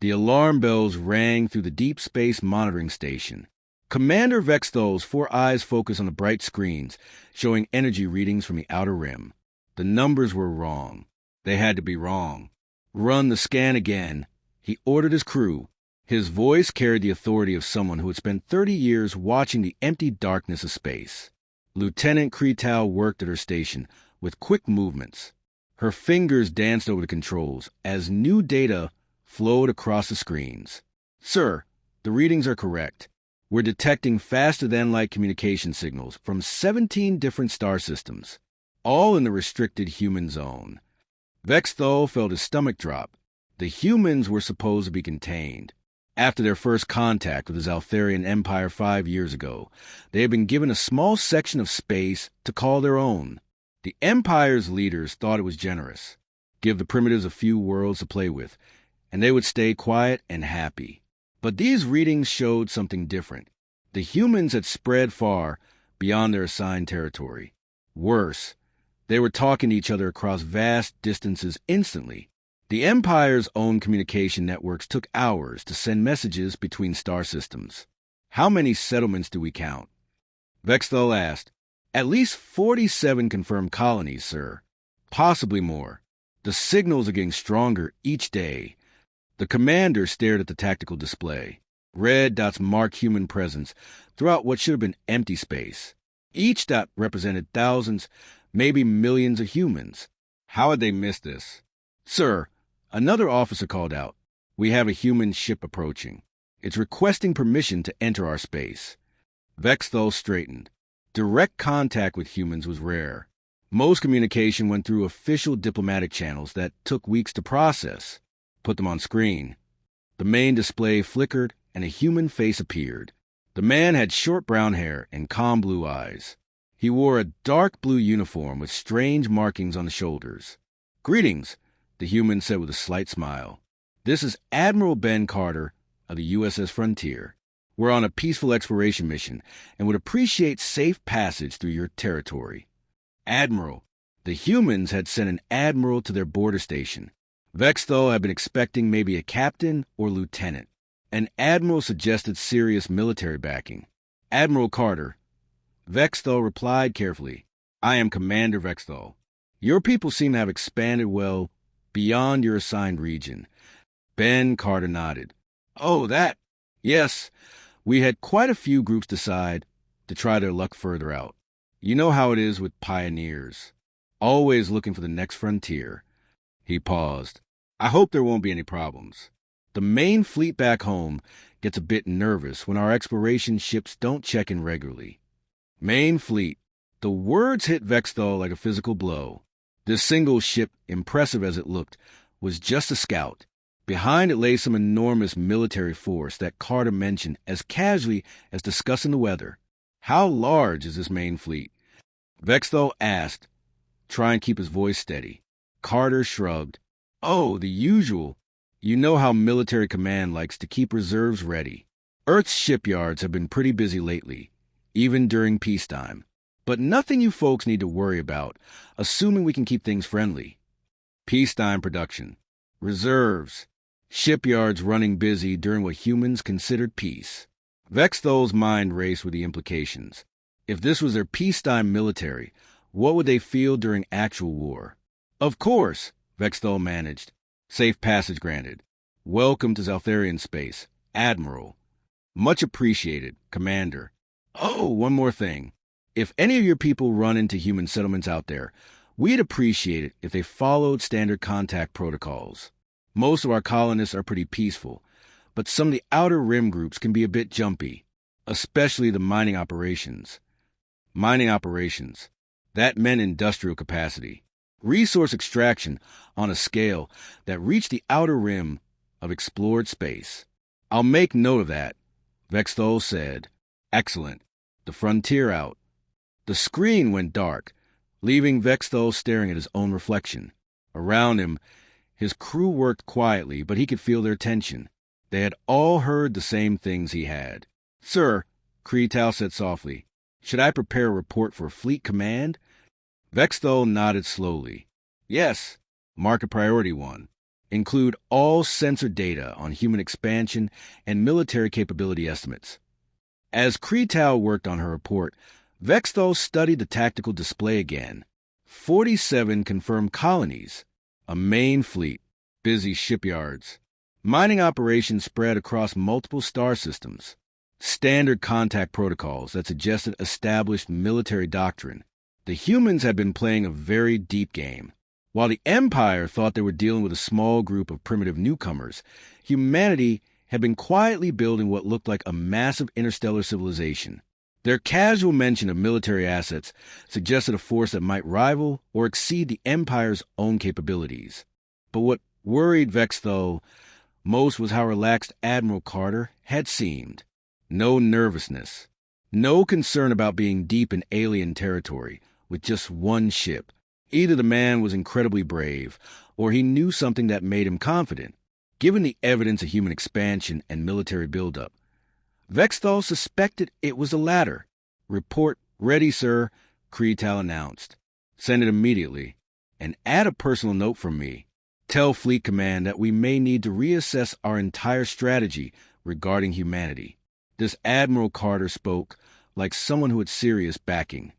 The alarm bells rang through the deep space monitoring station. Commander Vexthol's 4 eyes focused on the bright screens, showing energy readings from the outer rim. The numbers were wrong. They had to be wrong. Run the scan again. He ordered his crew. His voice carried the authority of someone who had spent 30 years watching the empty darkness of space. Lieutenant Kretal worked at her station with quick movements. Her fingers danced over the controls as new data flowed across the screens. Sir, the readings are correct. We're detecting faster-than-light communication signals from 17 different star systems, all in the restricted human zone. Vexthol felt his stomach drop. The humans were supposed to be contained. After their first contact with the Zaltharian Empire 5 years ago, they had been given a small section of space to call their own. The Empire's leaders thought it was generous. Give the primitives a few worlds to play with, and they would stay quiet and happy. But these readings showed something different. The humans had spread far beyond their assigned territory. Worse, they were talking to each other across vast distances instantly. The Empire's own communication networks took hours to send messages between star systems. How many settlements do we count? Vexthol asked. At least 47 confirmed colonies, sir. Possibly more. The signals are getting stronger each day. The commander stared at the tactical display. Red dots mark human presence throughout what should have been empty space. Each dot represented thousands, maybe millions of humans. How had they missed this? Sir, another officer called out. We have a human ship approaching. It's requesting permission to enter our space. Vexthol straightened. Direct contact with humans was rare. Most communication went through official diplomatic channels that took weeks to process. Put them on screen. The main display flickered and a human face appeared. The man had short brown hair and calm blue eyes. He wore a dark blue uniform with strange markings on the shoulders. Greetings, the human said with a slight smile. This is Admiral Ben Carter of the USS Frontier. We're on a peaceful exploration mission and would appreciate safe passage through your territory. Admiral. The humans had sent an admiral to their border station. Vexthol had been expecting maybe a captain or lieutenant. An admiral suggested serious military backing. Admiral Carter. Vexthol replied carefully. I am Commander Vexthol. Your people seem to have expanded well beyond your assigned region. Ben Carter nodded. Oh, that? Yes. We had quite a few groups decide to try their luck further out. You know how it is with pioneers. Always looking for the next frontier. He paused. I hope there won't be any problems. The main fleet back home gets a bit nervous when our exploration ships don't check in regularly. Main fleet. The words hit Vexthol like a physical blow. This single ship, impressive as it looked, was just a scout. Behind it lay some enormous military force that Carter mentioned as casually as discussing the weather. How large is this main fleet? Vexthol asked, trying to keep his voice steady. Carter shrugged. Oh, the usual. You know how military command likes to keep reserves ready. Earth's shipyards have been pretty busy lately, even during peacetime. But nothing you folks need to worry about, assuming we can keep things friendly. Peacetime production. Reserves. Shipyards running busy during what humans considered peace. Vexthol's mind raced with the implications. If this was their peacetime military, what would they feel during actual war? Of course, Vexthol managed. Safe passage granted. Welcome to Zaltharian space, Admiral. Much appreciated, Commander. Oh, one more thing. If any of your people run into human settlements out there, we'd appreciate it if they followed standard contact protocols. Most of our colonists are pretty peaceful, but some of the outer rim groups can be a bit jumpy, especially the mining operations. Mining operations. That meant industrial capacity. Resource extraction on a scale that reached the outer rim of explored space. I'll make note of that, Vexthol said. Excellent. The frontier out. The screen went dark, leaving Vexthol staring at his own reflection. Around him, his crew worked quietly, but he could feel their tension. They had all heard the same things he had. Sir, Kretal said softly, should I prepare a report for Fleet Command? Vexthol nodded slowly. Yes, mark a priority one. include all sensor data on human expansion and military capability estimates. As Kreetal worked on her report, Vexthal studied the tactical display again. 47 confirmed colonies, a main fleet, busy shipyards, mining operations spread across multiple star systems, standard contact protocols that suggested established military doctrine. The humans had been playing a very deep game. While the Empire thought they were dealing with a small group of primitive newcomers, humanity had been quietly building what looked like a massive interstellar civilization. Their casual mention of military assets suggested a force that might rival or exceed the Empire's own capabilities. But what worried Vexthal most was how relaxed Admiral Carter had seemed. No nervousness, no concern about being deep in alien territory with just one ship. Either the man was incredibly brave, or he knew something that made him confident. Given the evidence of human expansion and military buildup, Vexthal suspected it was the latter. "Report ready, sir," Kreetal announced. "Send it immediately. And add a personal note from me. Tell Fleet Command that we may need to reassess our entire strategy regarding humanity." This Admiral Carter spoke like someone who had serious backing.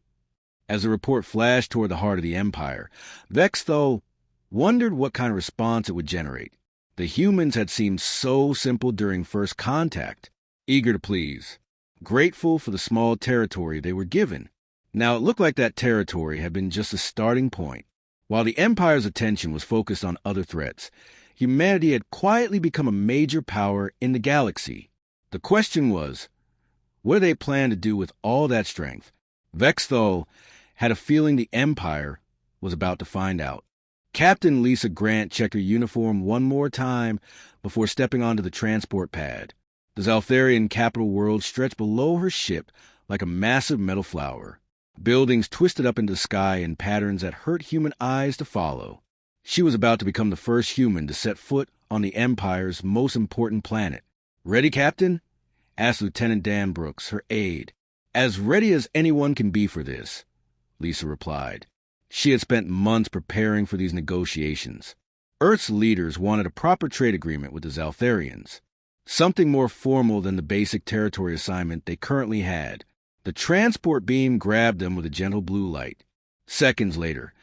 As the report flashed toward the heart of the Empire, Vexthal wondered what kind of response it would generate. The humans had seemed so simple during first contact, eager to please, grateful for the small territory they were given. Now it looked like that territory had been just a starting point. While the Empire's attention was focused on other threats, humanity had quietly become a major power in the galaxy. The question was, what do they plan to do with all that strength? Vexthal had a feeling the Empire was about to find out. Captain Lisa Grant checked her uniform one more time before stepping onto the transport pad. The Zaltharian capital world stretched below her ship like a massive metal flower. Buildings twisted up into the sky in patterns that hurt human eyes to follow. She was about to become the first human to set foot on the Empire's most important planet. "Ready, Captain?" asked Lieutenant Dan Brooks, her aide. "As ready as anyone can be for this," Lisa replied. She had spent months preparing for these negotiations. Earth's leaders wanted a proper trade agreement with the Zaltharians, something more formal than the basic territory assignment they currently had. The transport beam grabbed them with a gentle blue light. Seconds later,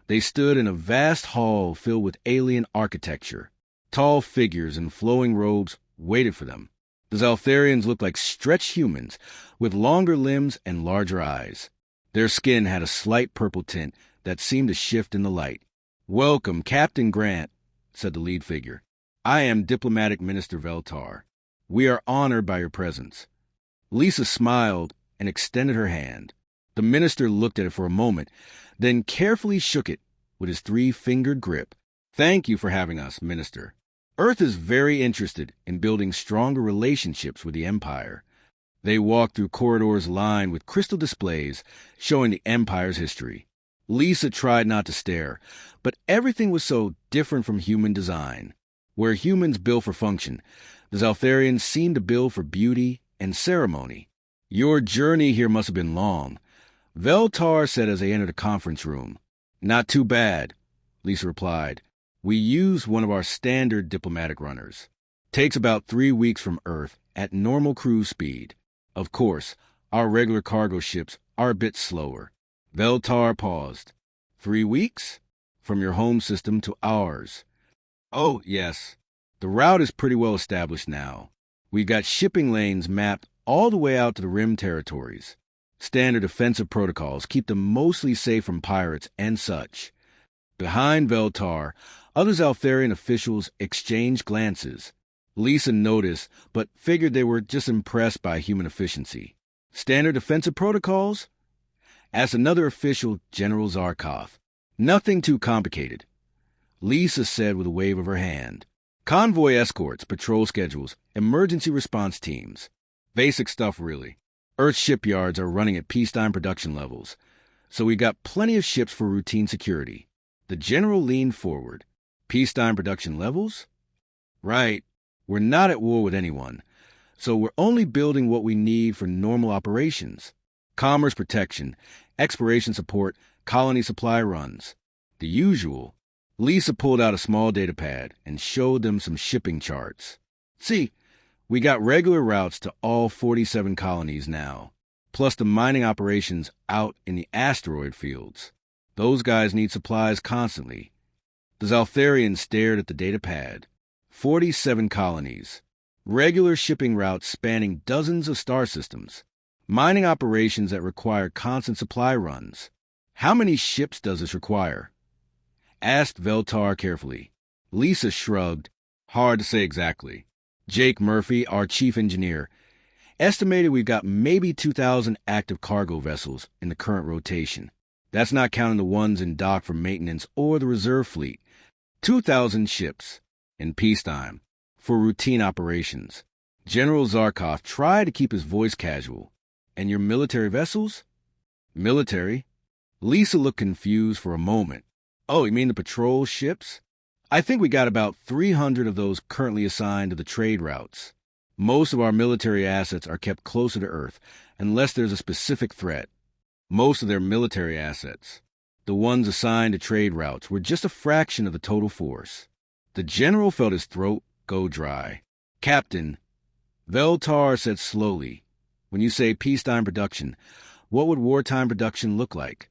they stood in a vast hall filled with alien architecture. Tall figures in flowing robes waited for them. The Zaltharians looked like stretched humans with longer limbs and larger eyes. Their skin had a slight purple tint that seemed to shift in the light. "Welcome, Captain Grant," said the lead figure. "I am Diplomatic Minister Veltar. We are honored by your presence." Lisa smiled and extended her hand. The minister looked at it for a moment, then carefully shook it with his three-fingered grip. "Thank you for having us, Minister. Earth is very interested in building stronger relationships with the Empire." They walked through corridors lined with crystal displays showing the Empire's history. Lisa tried not to stare, but everything was so different from human design. Where humans build for function, the Zaltharians seemed to build for beauty and ceremony. "Your journey here must have been long," Veltar said as they entered a conference room. "Not too bad," Lisa replied. "We used one of our standard diplomatic runners. Takes about 3 weeks from Earth at normal cruise speed. Of course, our regular cargo ships are a bit slower." Veltar paused. 3 weeks? From your home system to ours. "Oh, yes. The route is pretty well established now. We've got shipping lanes mapped all the way out to the Rim territories. Standard defensive protocols keep them mostly safe from pirates and such." Behind Veltar, other Zaltharian officials exchanged glances. Lisa noticed, but figured they were just impressed by human efficiency. "Standard defensive protocols?" asked another official, General Zarkov. "Nothing too complicated," Lisa said with a wave of her hand. "Convoy escorts, patrol schedules, emergency response teams. Basic stuff, really. Earth shipyards are running at peacetime production levels, so we got plenty of ships for routine security." The general leaned forward. "Peacetime production levels?" "Right. We're not at war with anyone, so we're only building what we need for normal operations. Commerce protection, exploration support, colony supply runs. The usual." Lisa pulled out a small datapad and showed them some shipping charts. See, we got regular routes to all 47 colonies now, plus the mining operations out in the asteroid fields. Those guys need supplies constantly. The Zaltharian stared at the datapad. 47 colonies. Regular shipping routes spanning dozens of star systems. Mining operations that require constant supply runs. How many ships does this require? Asked Veltar carefully. Lisa shrugged. Hard to say exactly. Jake Murphy, our chief engineer, estimated we've got maybe 2,000 active cargo vessels in the current rotation. That's not counting the ones in dock for maintenance or the reserve fleet. 2,000 ships in peacetime for routine operations. General Zarkov tried to keep his voice casual. And your military vessels? Military? Lisa looked confused for a moment. Oh, you mean the patrol ships? I think we got about 300 of those currently assigned to the trade routes. Most of our military assets are kept closer to Earth, unless there's a specific threat. Most of their military assets, the ones assigned to trade routes, were just a fraction of the total force. The general felt his throat go dry. Captain, Veltar said slowly, when you say peacetime production, what would wartime production look like?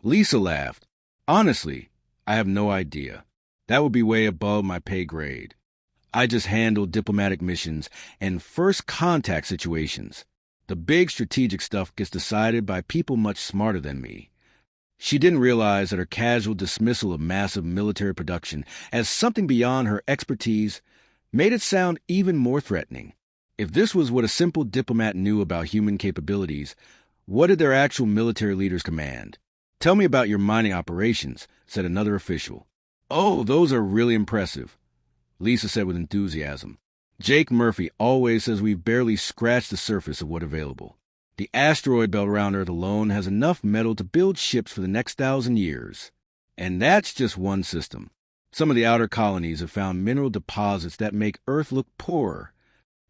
Lisa laughed. Honestly, I have no idea. That would be way above my pay grade. I just handle diplomatic missions and first contact situations. The big strategic stuff gets decided by people much smarter than me. She didn't realize that her casual dismissal of massive military production as something beyond her expertise made it sound even more threatening. If this was what a simple diplomat knew about human capabilities, what did their actual military leaders command? Tell me about your mining operations, said another official. Oh, those are really impressive, Lisa said with enthusiasm. Jake Murphy always says we've barely scratched the surface of what's available. The asteroid belt around Earth alone has enough metal to build ships for the next 1,000 years. And that's just one system. Some of the outer colonies have found mineral deposits that make Earth look poorer.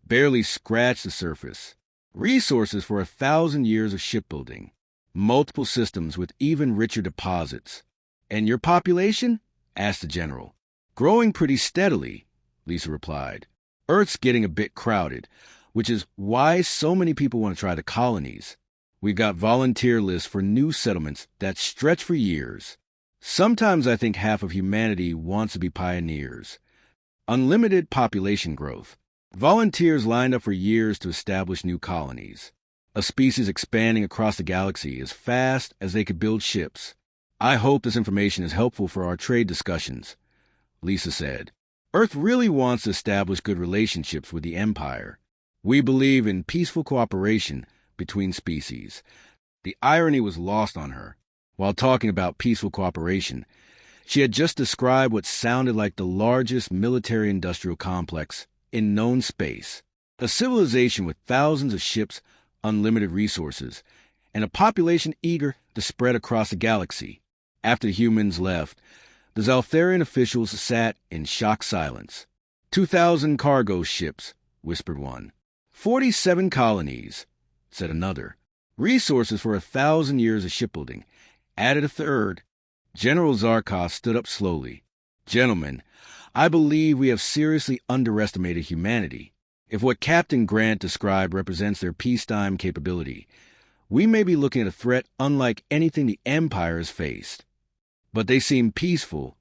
Barely scratch the surface. Resources for 1,000 years of shipbuilding. Multiple systems with even richer deposits. And your population? Asked the general. Growing pretty steadily, Lisa replied. Earth's getting a bit crowded, which is why so many people want to try the colonies. We've got volunteer lists for new settlements that stretch for years. Sometimes I think half of humanity wants to be pioneers. Unlimited population growth. Volunteers lined up for years to establish new colonies. A species expanding across the galaxy as fast as they could build ships. I hope this information is helpful for our trade discussions, Lisa said. Earth really wants to establish good relationships with the Empire. We believe in peaceful cooperation between species. The irony was lost on her. While talking about peaceful cooperation, she had just described what sounded like the largest military-industrial complex in known space. A civilization with thousands of ships, unlimited resources, and a population eager to spread across the galaxy. After the humans left, the Zaltharian officials sat in shocked silence. 2,000 cargo ships, whispered one. 47 colonies, said another. Resources for 1,000 years of shipbuilding, added a third. General Zarkov stood up slowly. Gentlemen, I believe we have seriously underestimated humanity. If what Captain Grant described represents their peacetime capability, we may be looking at a threat unlike anything the Empire has faced. But they seem peaceful,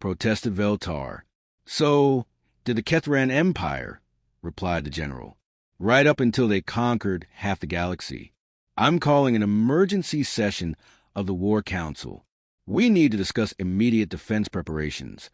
protested Veltar. So, did the Kethran Empire, replied the general, right up until they conquered half the galaxy. I'm calling an emergency session of the War Council. We need to discuss immediate defense preparations.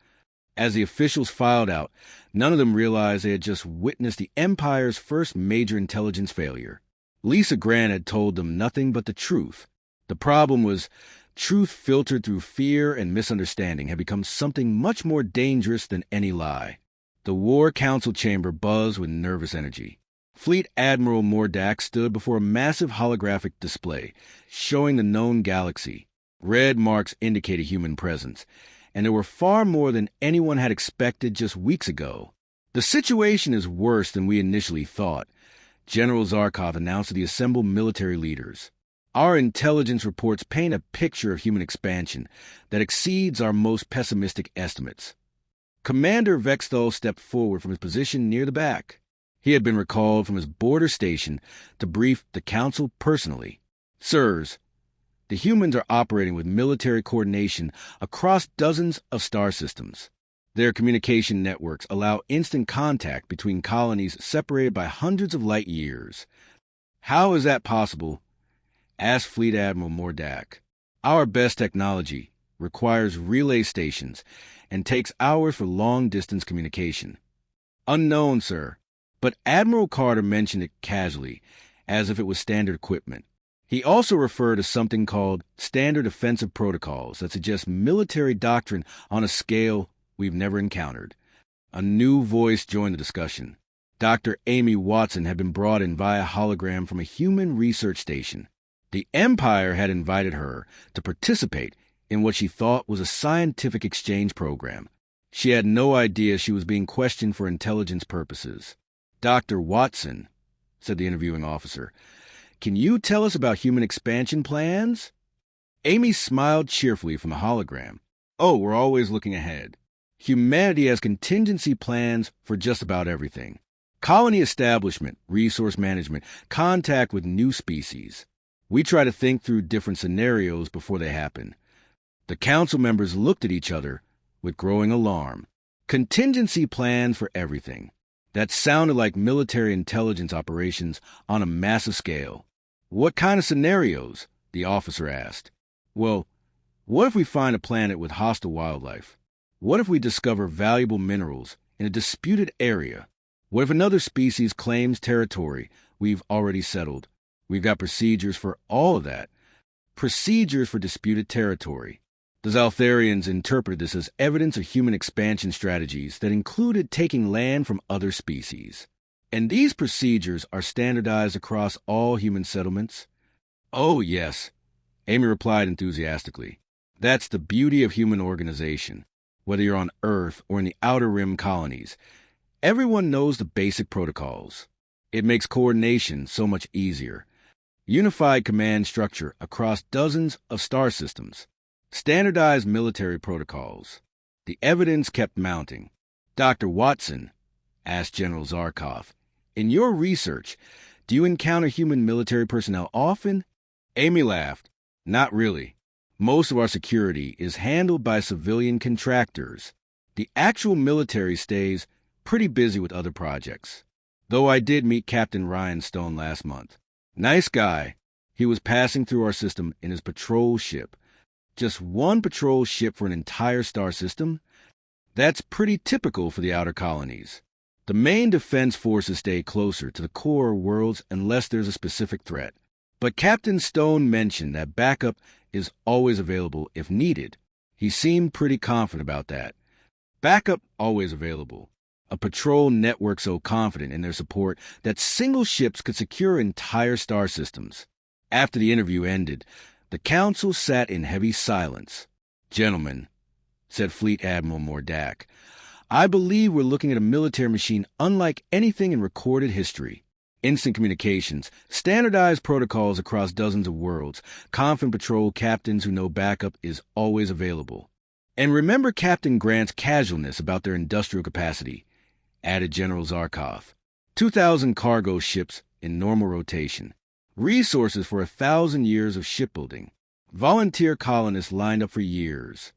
As the officials filed out, none of them realized they had just witnessed the Empire's first major intelligence failure. Lisa Grant had told them nothing but the truth. The problem was, truth filtered through fear and misunderstanding had become something much more dangerous than any lie. The War Council chamber buzzed with nervous energy. Fleet Admiral Mordak stood before a massive holographic display, showing the known galaxy. Red marks indicated human presence, and there were far more than anyone had expected just weeks ago. The situation is worse than we initially thought, General Zarkov announced to the assembled military leaders. Our intelligence reports paint a picture of human expansion that exceeds our most pessimistic estimates. Commander Vexthal stepped forward from his position near the back. He had been recalled from his border station to brief the Council personally. Sirs, the humans are operating with military coordination across dozens of star systems. Their communication networks allow instant contact between colonies separated by hundreds of light years. How is that possible? Asked Fleet Admiral Mordak. Our best technology requires relay stations and takes hours for long-distance communication. Unknown, sir, but Admiral Carter mentioned it casually, as if it was standard equipment. He also referred to something called standard offensive protocols that suggest military doctrine on a scale we've never encountered. A new voice joined the discussion. Dr. Amy Watson had been brought in via hologram from a human research station. The Empire had invited her to participate in what she thought was a scientific exchange program. She had no idea she was being questioned for intelligence purposes. Dr. Watson, said the interviewing officer, can you tell us about human expansion plans? Amy smiled cheerfully from the hologram. Oh, we're always looking ahead. Humanity has contingency plans for just about everything. Colony establishment, resource management, contact with new species. We try to think through different scenarios before they happen. The council members looked at each other with growing alarm. Contingency plans for everything. That sounded like military intelligence operations on a massive scale. What kind of scenarios? The officer asked. Well, what if we find a planet with hostile wildlife? What if we discover valuable minerals in a disputed area? What if another species claims territory we've already settled? We've got procedures for all of that. Procedures for disputed territory. The Zaltharians interpreted this as evidence of human expansion strategies that included taking land from other species. And these procedures are standardized across all human settlements? Oh, yes, Amy replied enthusiastically. That's the beauty of human organization. Whether you're on Earth or in the Outer Rim colonies, everyone knows the basic protocols. It makes coordination so much easier. Unified command structure across dozens of star systems. Standardized military protocols. The evidence kept mounting. Dr. Watson, asked General Zarkov, in your research, do you encounter human military personnel often? Amy laughed. Not really. Most of our security is handled by civilian contractors. The actual military stays pretty busy with other projects. Though I did meet Captain Ryan Stone last month. Nice guy. He was passing through our system in his patrol ship. Just one patrol ship for an entire star system? That's pretty typical for the outer colonies. The main defense forces stay closer to the core worlds unless there's a specific threat. But Captain Stone mentioned that backup is always available if needed. He seemed pretty confident about that. Backup always available. A patrol network so confident in their support that single ships could secure entire star systems. After the interview ended, the council sat in heavy silence. Gentlemen, said Fleet Admiral Mordak, I believe we're looking at a military machine unlike anything in recorded history. Instant communications, standardized protocols across dozens of worlds, confident patrol captains who know backup is always available. And remember Captain Grant's casualness about their industrial capacity, added General Zarkov. 2,000 cargo ships in normal rotation. Resources for 1,000 years of shipbuilding. Volunteer colonists lined up for years.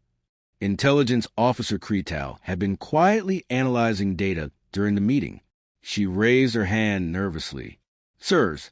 Intelligence Officer Kretal had been quietly analyzing data during the meeting. She raised her hand nervously. Sirs,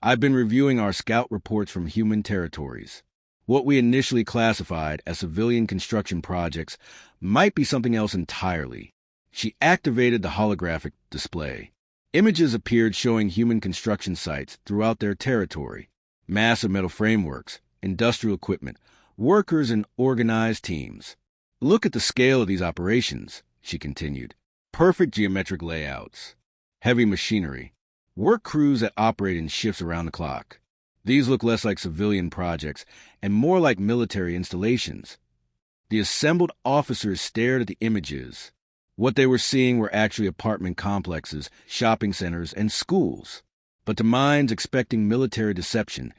I've been reviewing our scout reports from human territories. What we initially classified as civilian construction projects might be something else entirely. She activated the holographic display. Images appeared showing human construction sites throughout their territory. Massive metal frameworks, industrial equipment, workers in organized teams. Look at the scale of these operations, she continued. Perfect geometric layouts. Heavy machinery. Work crews that operate in shifts around the clock. These look less like civilian projects and more like military installations. The assembled officers stared at the images. What they were seeing were actually apartment complexes, shopping centers, and schools. But to minds expecting military deception,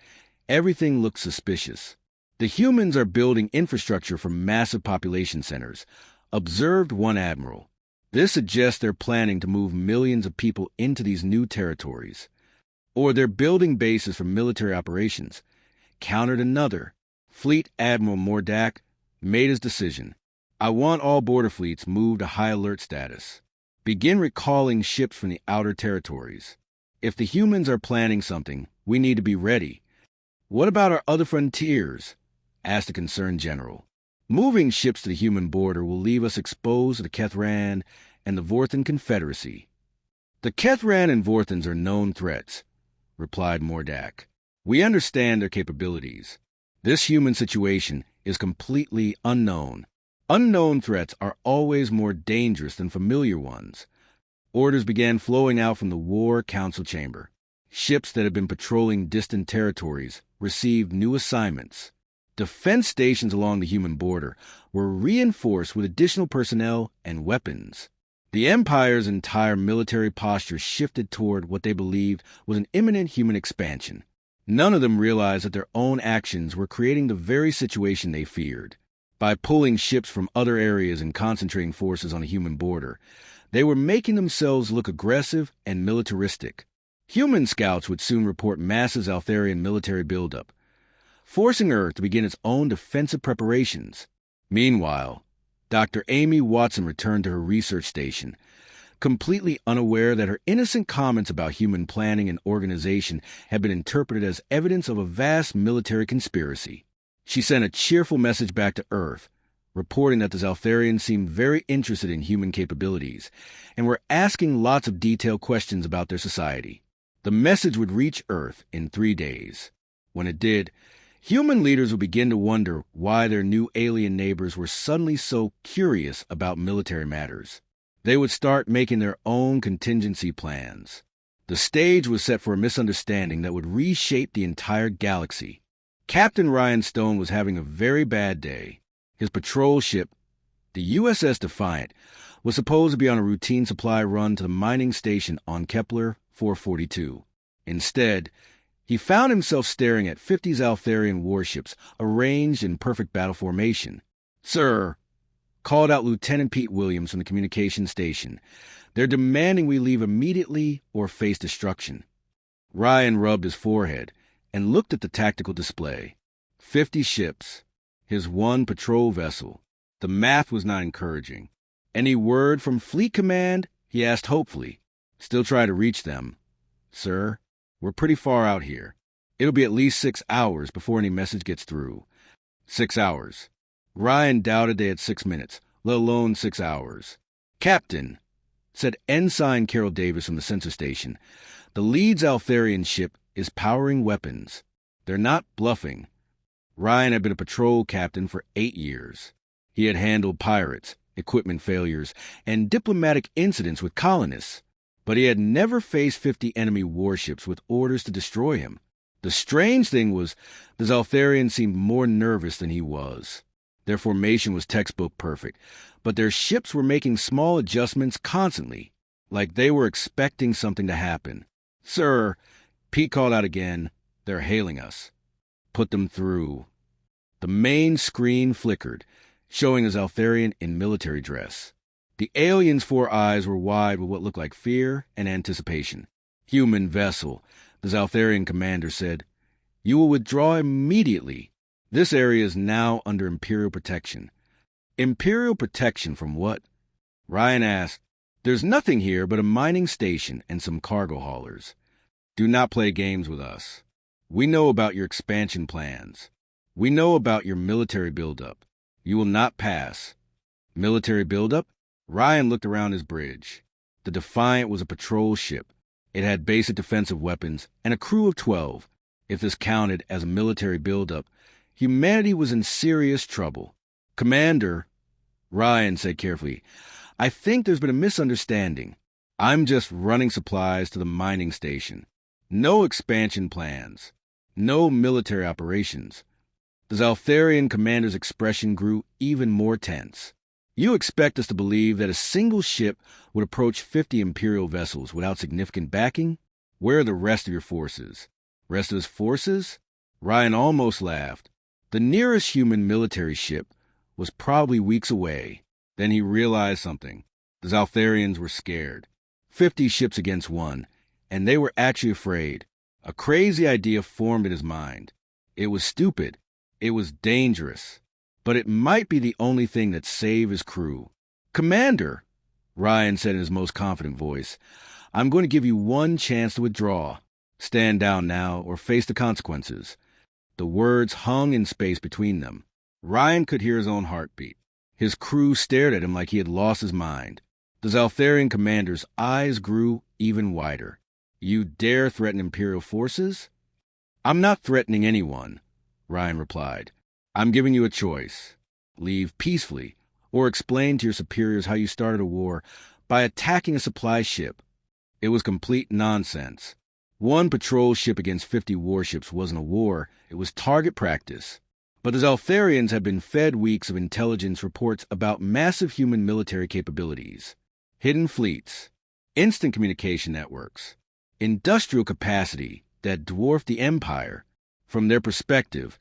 Everything looked suspicious. The humans are building infrastructure for massive population centers, observed one admiral. This suggests they're planning to move millions of people into these new territories. Or they're building bases for military operations, countered another. Fleet Admiral Mordak made his decision. I want all border fleets moved to high alert status. Begin recalling ships from the outer territories. If the humans are planning something, we need to be ready. What about our other frontiers? Asked a concerned general. Moving ships to the human border will leave us exposed to the Kethran and the Vorthan Confederacy. The Kethran and Vorthans are known threats, replied Mordak. We understand their capabilities. This human situation is completely unknown. Unknown threats are always more dangerous than familiar ones. Orders began flowing out from the War Council chamber. Ships that had been patrolling distant territories received new assignments. Defense stations along the human border were reinforced with additional personnel and weapons. The Empire's entire military posture shifted toward what they believed was an imminent human expansion. None of them realized that their own actions were creating the very situation they feared. By pulling ships from other areas and concentrating forces on the human border, they were making themselves look aggressive and militaristic. Human scouts would soon report massive Altharian military buildup, forcing Earth to begin its own defensive preparations. Meanwhile, Dr. Amy Watson returned to her research station, completely unaware that her innocent comments about human planning and organization had been interpreted as evidence of a vast military conspiracy. She sent a cheerful message back to Earth, reporting that the Altharians seemed very interested in human capabilities and were asking lots of detailed questions about their society. The message would reach Earth in 3 days. When it did, human leaders would begin to wonder why their new alien neighbors were suddenly so curious about military matters. They would start making their own contingency plans. The stage was set for a misunderstanding that would reshape the entire galaxy. Captain Ryan Stone was having a very bad day. His patrol ship, the USS Defiant, was supposed to be on a routine supply run to the mining station on Kepler 442. Instead, he found himself staring at 50 Altharian warships arranged in perfect battle formation. "Sir," called out Lieutenant Pete Williams from the communication station, "they're demanding we leave immediately or face destruction." Ryan rubbed his forehead and looked at the tactical display. 50 ships, his one patrol vessel. The math was not encouraging. "Any word from Fleet Command?" he asked hopefully. "Still try to reach them, sir. We're pretty far out here. It'll be at least 6 hours before any message gets through." 6 hours. Ryan doubted they had 6 minutes, let alone 6 hours. "Captain," said Ensign Carol Davis from the sensor station, "the Leeds Altharian ship is powering weapons. They're not bluffing." Ryan had been a patrol captain for 8 years. He had handled pirates, equipment failures, and diplomatic incidents with colonists, but he had never faced 50 enemy warships with orders to destroy him. The strange thing was, the Altharians seemed more nervous than he was. Their formation was textbook perfect, but their ships were making small adjustments constantly, like they were expecting something to happen. "Sir," Pete called out again, "they're hailing us." "Put them through." The main screen flickered, showing a Altharian in military dress. The alien's 4 eyes were wide with what looked like fear and anticipation. "Human vessel," the Altharian commander said. "You will withdraw immediately. This area is now under Imperial protection." "Imperial protection from what?" Ryan asked. "There's nothing here but a mining station and some cargo haulers. Do not play games with us. We know about your expansion plans. We know about your military buildup. You will not pass." "Military buildup?" Ryan looked around his bridge. The Defiant was a patrol ship. It had basic defensive weapons and a crew of 12. If this counted as a military buildup, humanity was in serious trouble. "Commander," Ryan said carefully, "I think there's been a misunderstanding. I'm just running supplies to the mining station. No expansion plans. No military operations." The Altharian commander's expression grew even more tense. "You expect us to believe that a single ship would approach 50 Imperial vessels without significant backing? Where are the rest of your forces?" "Rest of his forces?" Ryan almost laughed. The nearest human military ship was probably weeks away. Then he realized something. The Zaltharians were scared. 50 ships against one, and they were actually afraid. A crazy idea formed in his mind. It was stupid. It was dangerous. But it might be the only thing that saved his crew. "Commander," Ryan said in his most confident voice, "I'm going to give you one chance to withdraw. Stand down now or face the consequences." The words hung in space between them. Ryan could hear his own heartbeat. His crew stared at him like he had lost his mind. The Zaltharian commander's eyes grew even wider. "You dare threaten Imperial forces?" "I'm not threatening anyone," Ryan replied. "I'm giving you a choice. Leave peacefully, or explain to your superiors how you started a war by attacking a supply ship." It was complete nonsense. One patrol ship against 50 warships wasn't a war, it was target practice. But the Zaltharians had been fed weeks of intelligence reports about massive human military capabilities, hidden fleets, instant communication networks, industrial capacity that dwarfed the Empire. From their perspective,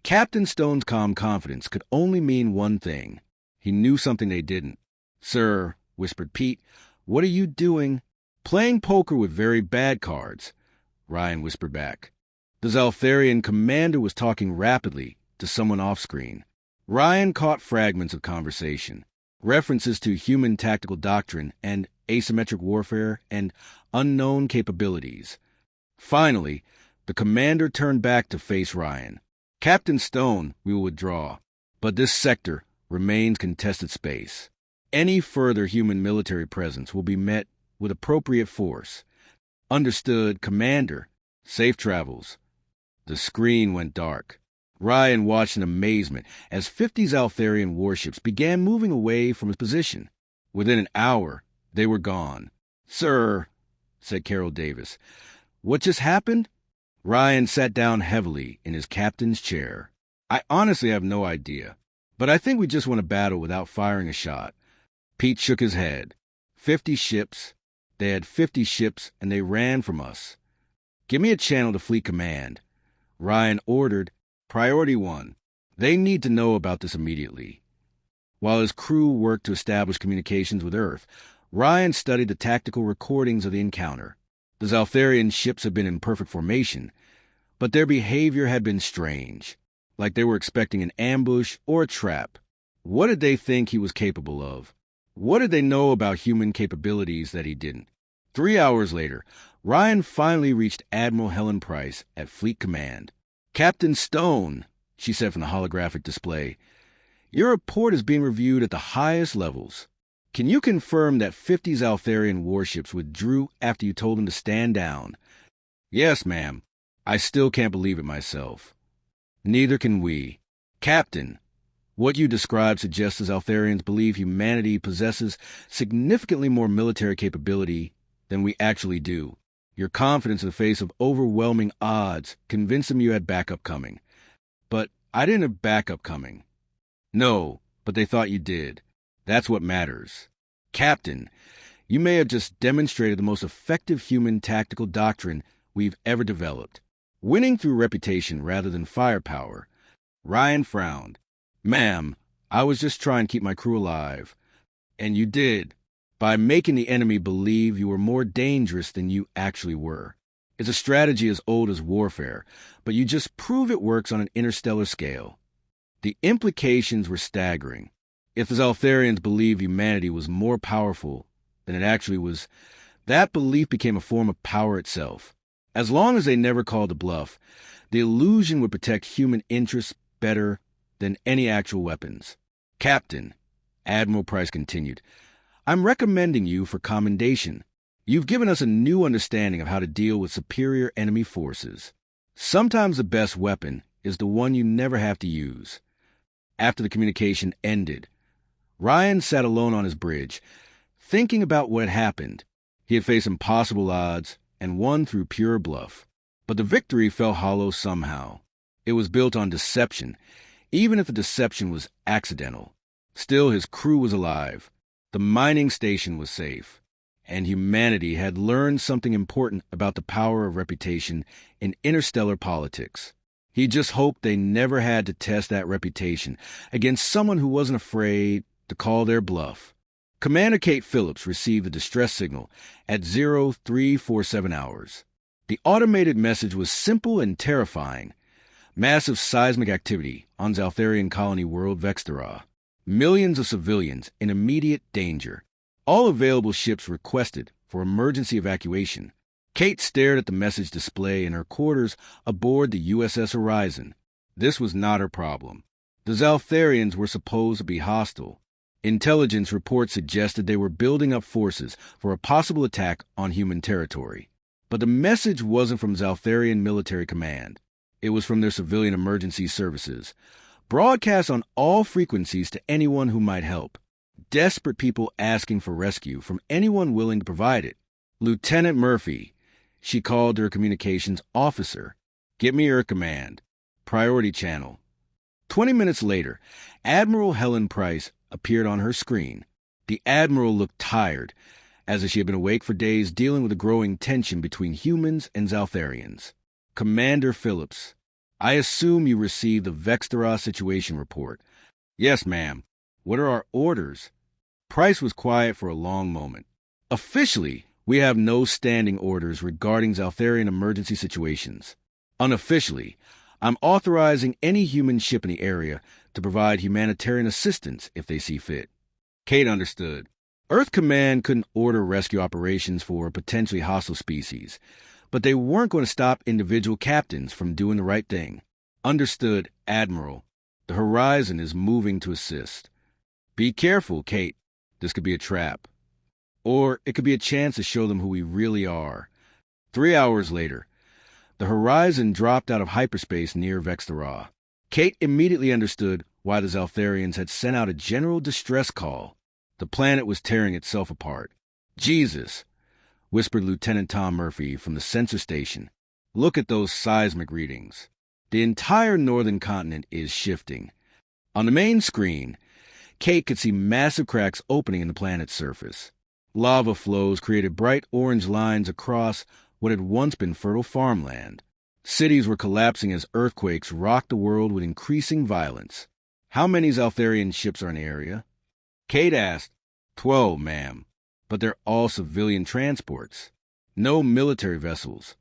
Captain Stone's calm confidence could only mean one thing. He knew something they didn't. "Sir," whispered Pete, "what are you doing?" "Playing poker with very bad cards," Ryan whispered back. The Zaltharian commander was talking rapidly to someone off-screen. Ryan caught fragments of conversation, references to human tactical doctrine and asymmetric warfare and unknown capabilities. Finally, the commander turned back to face Ryan. "Captain Stone, we will withdraw, but this sector remains contested space. Any further human military presence will be met with appropriate force." "Understood, Commander. Safe travels." The screen went dark. Ryan watched in amazement as 50 Zaltharian warships began moving away from his position. Within an hour, they were gone. "Sir," said Carol Davis, "what just happened?" Ryan sat down heavily in his captain's chair. "I honestly have no idea, but I think we just won a battle without firing a shot." Pete shook his head. 50 ships. They had 50 ships, and they ran from us. "Give me a channel to Fleet Command." Ryan ordered. "Priority 1. They need to know about this immediately." While his crew worked to establish communications with Earth, Ryan studied the tactical recordings of the encounter. The Zaltharian ships had been in perfect formation, but their behavior had been strange, like they were expecting an ambush or a trap. What did they think he was capable of? What did they know about human capabilities that he didn't? 3 hours later, Ryan finally reached Admiral Helen Price at Fleet Command. "Captain Stone," she said from the holographic display, "your report is being reviewed at the highest levels. Can you confirm that 50 Zaltharian warships withdrew after you told them to stand down?" "Yes, ma'am. I still can't believe it myself." "Neither can we. Captain, what you described suggests the Zaltharians believe humanity possesses significantly more military capability than we actually do. Your confidence in the face of overwhelming odds convinced them you had backup coming." "But I didn't have backup coming." "No, but they thought you did. That's what matters. Captain, you may have just demonstrated the most effective human tactical doctrine we've ever developed. Winning through reputation rather than firepower." Ryan frowned. "Ma'am, I was just trying to keep my crew alive." "And you did, by making the enemy believe you were more dangerous than you actually were. It's a strategy as old as warfare, but you just prove it works on an interstellar scale." The implications were staggering. If the Zaltharians believed humanity was more powerful than it actually was, that belief became a form of power itself. As long as they never called a bluff, the illusion would protect human interests better than any actual weapons. "Captain," Admiral Price continued, "I'm recommending you for commendation. You've given us a new understanding of how to deal with superior enemy forces. Sometimes the best weapon is the one you never have to use." After the communication ended, Ryan sat alone on his bridge, thinking about what had happened. He had faced impossible odds and won through pure bluff. But the victory felt hollow somehow. It was built on deception, even if the deception was accidental. Still, his crew was alive. The mining station was safe. And humanity had learned something important about the power of reputation in interstellar politics. He just hoped they never had to test that reputation against someone who wasn't afraid to call their bluff. Commander Kate Phillips received a distress signal at 0347 hours. The automated message was simple and terrifying. Massive seismic activity on Zaltharian colony world Vextara. Millions of civilians in immediate danger. All available ships requested for emergency evacuation. Kate stared at the message display in her quarters aboard the USS Horizon. This was not her problem. The Zaltharians were supposed to be hostile. Intelligence reports suggested they were building up forces for a possible attack on human territory. But the message wasn't from Zaltharian military command. It was from their civilian emergency services, broadcast on all frequencies to anyone who might help. Desperate people asking for rescue from anyone willing to provide it. Lieutenant Murphy, she called her communications officer. Get me your command. Priority channel. 20 minutes later, Admiral Helen Price appeared on her screen. The Admiral looked tired, as if she had been awake for days dealing with the growing tension between humans and Zaltharians. Commander Phillips, I assume you received the Vextara situation report. Yes, ma'am. What are our orders? Price was quiet for a long moment. Officially, we have no standing orders regarding Zaltharian emergency situations. Unofficially, I'm authorizing any human ship in the area to provide humanitarian assistance if they see fit. Kate understood. Earth Command couldn't order rescue operations for a potentially hostile species, but they weren't going to stop individual captains from doing the right thing. Understood, Admiral. The Horizon is moving to assist. Be careful, Kate. This could be a trap. Or it could be a chance to show them who we really are. 3 hours later, the Horizon dropped out of hyperspace near Vextara. Kate immediately understood why the Zaltharians had sent out a general distress call. The planet was tearing itself apart. Jesus, whispered Lieutenant Tom Murphy from the sensor station. Look at those seismic readings. The entire northern continent is shifting. On the main screen, Kate could see massive cracks opening in the planet's surface. Lava flows created bright orange lines across what had once been fertile farmland. Cities were collapsing as earthquakes rocked the world with increasing violence. How many Zaltharian ships are in the area? Kate asked. 12, ma'am. But they're all civilian transports. No military vessels.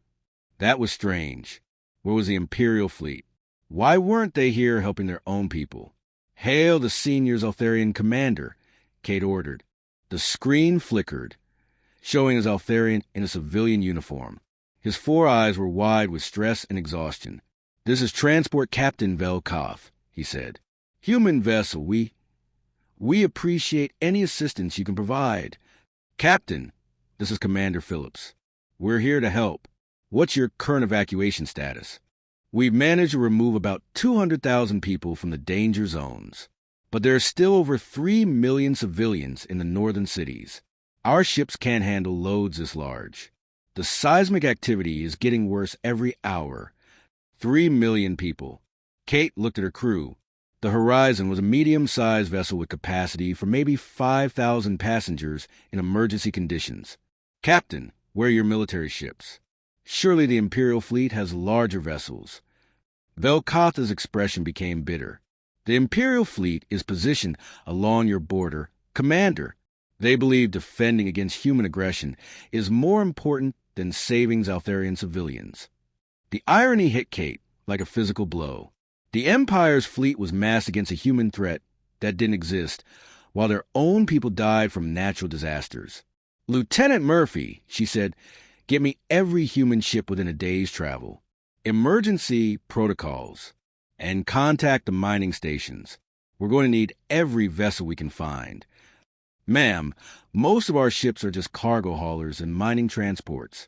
That was strange. Where was the Imperial fleet? Why weren't they here helping their own people? Hail the senior Zaltharian commander, Kate ordered. The screen flickered, showing a Zaltharian in a civilian uniform. His 4 eyes were wide with stress and exhaustion. This is Transport Captain Velkoff, he said. Human vessel, we appreciate any assistance you can provide. Captain, this is Commander Phillips. We're here to help. What's your current evacuation status? We've managed to remove about 200,000 people from the danger zones, but there are still over 3 million civilians in the northern cities. Our ships can't handle loads this large. The seismic activity is getting worse every hour. 3 million people. Kate looked at her crew. The Horizon was a medium-sized vessel with capacity for maybe 5,000 passengers in emergency conditions. Captain, where are your military ships? Surely the Imperial fleet has larger vessels. Velkatha's expression became bitter. The Imperial fleet is positioned along your border. Commander, they believe defending against human aggression is more important than saving Zaltharian civilians. The irony hit Kate like a physical blow. The Empire's fleet was massed against a human threat that didn't exist, while their own people died from natural disasters. Lieutenant Murphy, she said, get me every human ship within a day's travel. Emergency protocols. And contact the mining stations. We're going to need every vessel we can find. Ma'am, most of our ships are just cargo haulers and mining transports.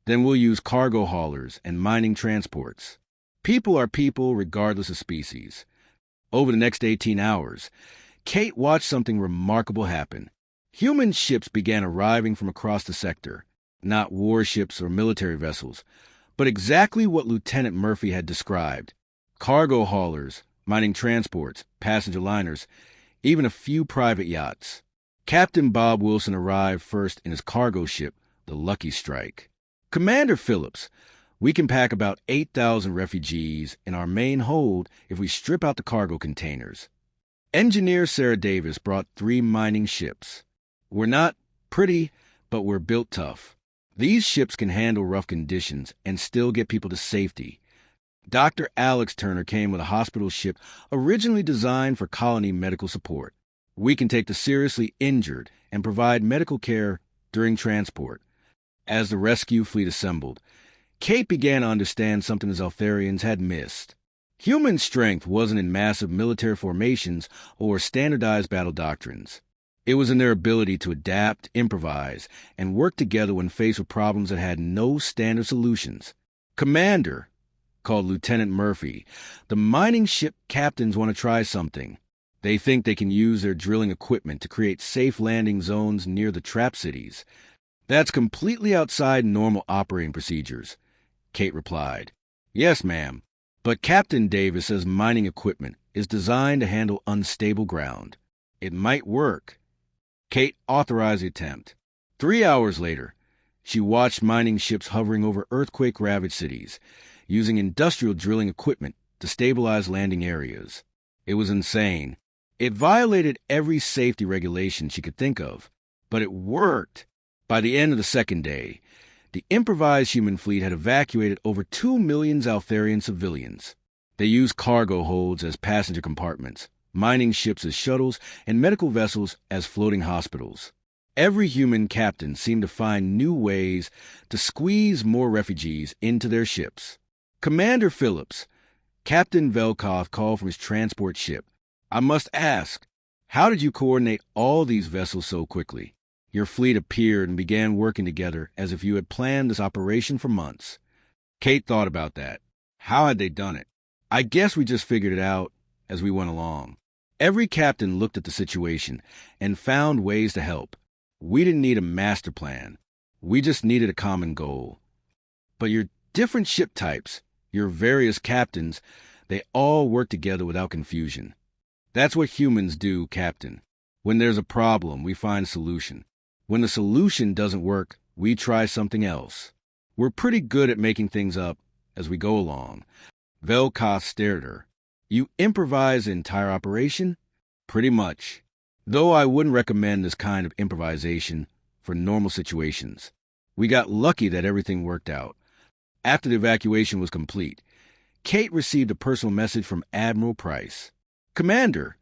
Then we'll use cargo haulers and mining transports. People are people regardless of species. Over the next 18 hours, Kate watched something remarkable happen. Human ships began arriving from across the sector. Not warships or military vessels, but exactly what Lieutenant Murphy had described. Cargo haulers, mining transports, passenger liners, even a few private yachts. Captain Bob Wilson arrived first in his cargo ship, the Lucky Strike. Commander Phillips, We can pack about 8,000 refugees in our main hold if we strip out the cargo containers. Engineer Sarah Davis brought 3 mining ships. We're not pretty, but we're built tough. These ships can handle rough conditions and still get people to safety. Dr. Alex Turner came with a hospital ship originally designed for colony medical support. We can take the seriously injured and provide medical care during transport. As the rescue fleet assembled, Kate began to understand something the Zeltharians had missed. Human strength wasn't in massive military formations or standardized battle doctrines. It was in their ability to adapt, improvise, and work together when faced with problems that had no standard solutions. Commander, called Lieutenant Murphy, the mining ship captains want to try something. They think they can use their drilling equipment to create safe landing zones near the trap cities. That's completely outside normal operating procedures, Kate replied. Yes, ma'am, but Captain Davis says mining equipment is designed to handle unstable ground. It might work. Kate authorized the attempt. 3 hours later, she watched mining ships hovering over earthquake-ravaged cities, using industrial drilling equipment to stabilize landing areas. It was insane. It violated every safety regulation she could think of, but it worked. By the end of the second day, the improvised human fleet had evacuated over 2 million Zeltharian civilians. They used cargo holds as passenger compartments, mining ships as shuttles, and medical vessels as floating hospitals. Every human captain seemed to find new ways to squeeze more refugees into their ships. Commander Phillips, Captain Velkoff called from his transport ship. I must ask, how did you coordinate all these vessels so quickly? Your fleet appeared and began working together as if you had planned this operation for months. Kate thought about that. How had they done it? I guess we just figured it out as we went along. Every captain looked at the situation and found ways to help. We didn't need a master plan. We just needed a common goal. But your different ship types, your various captains, they all work together without confusion. That's what humans do, Captain. When there's a problem, we find a solution. When the solution doesn't work, we try something else. We're pretty good at making things up as we go along. Velkoff stared at her. You improvise the entire operation? Pretty much. Though I wouldn't recommend this kind of improvisation for normal situations. We got lucky that everything worked out. After the evacuation was complete, Kate received a personal message from Admiral Price. Commander,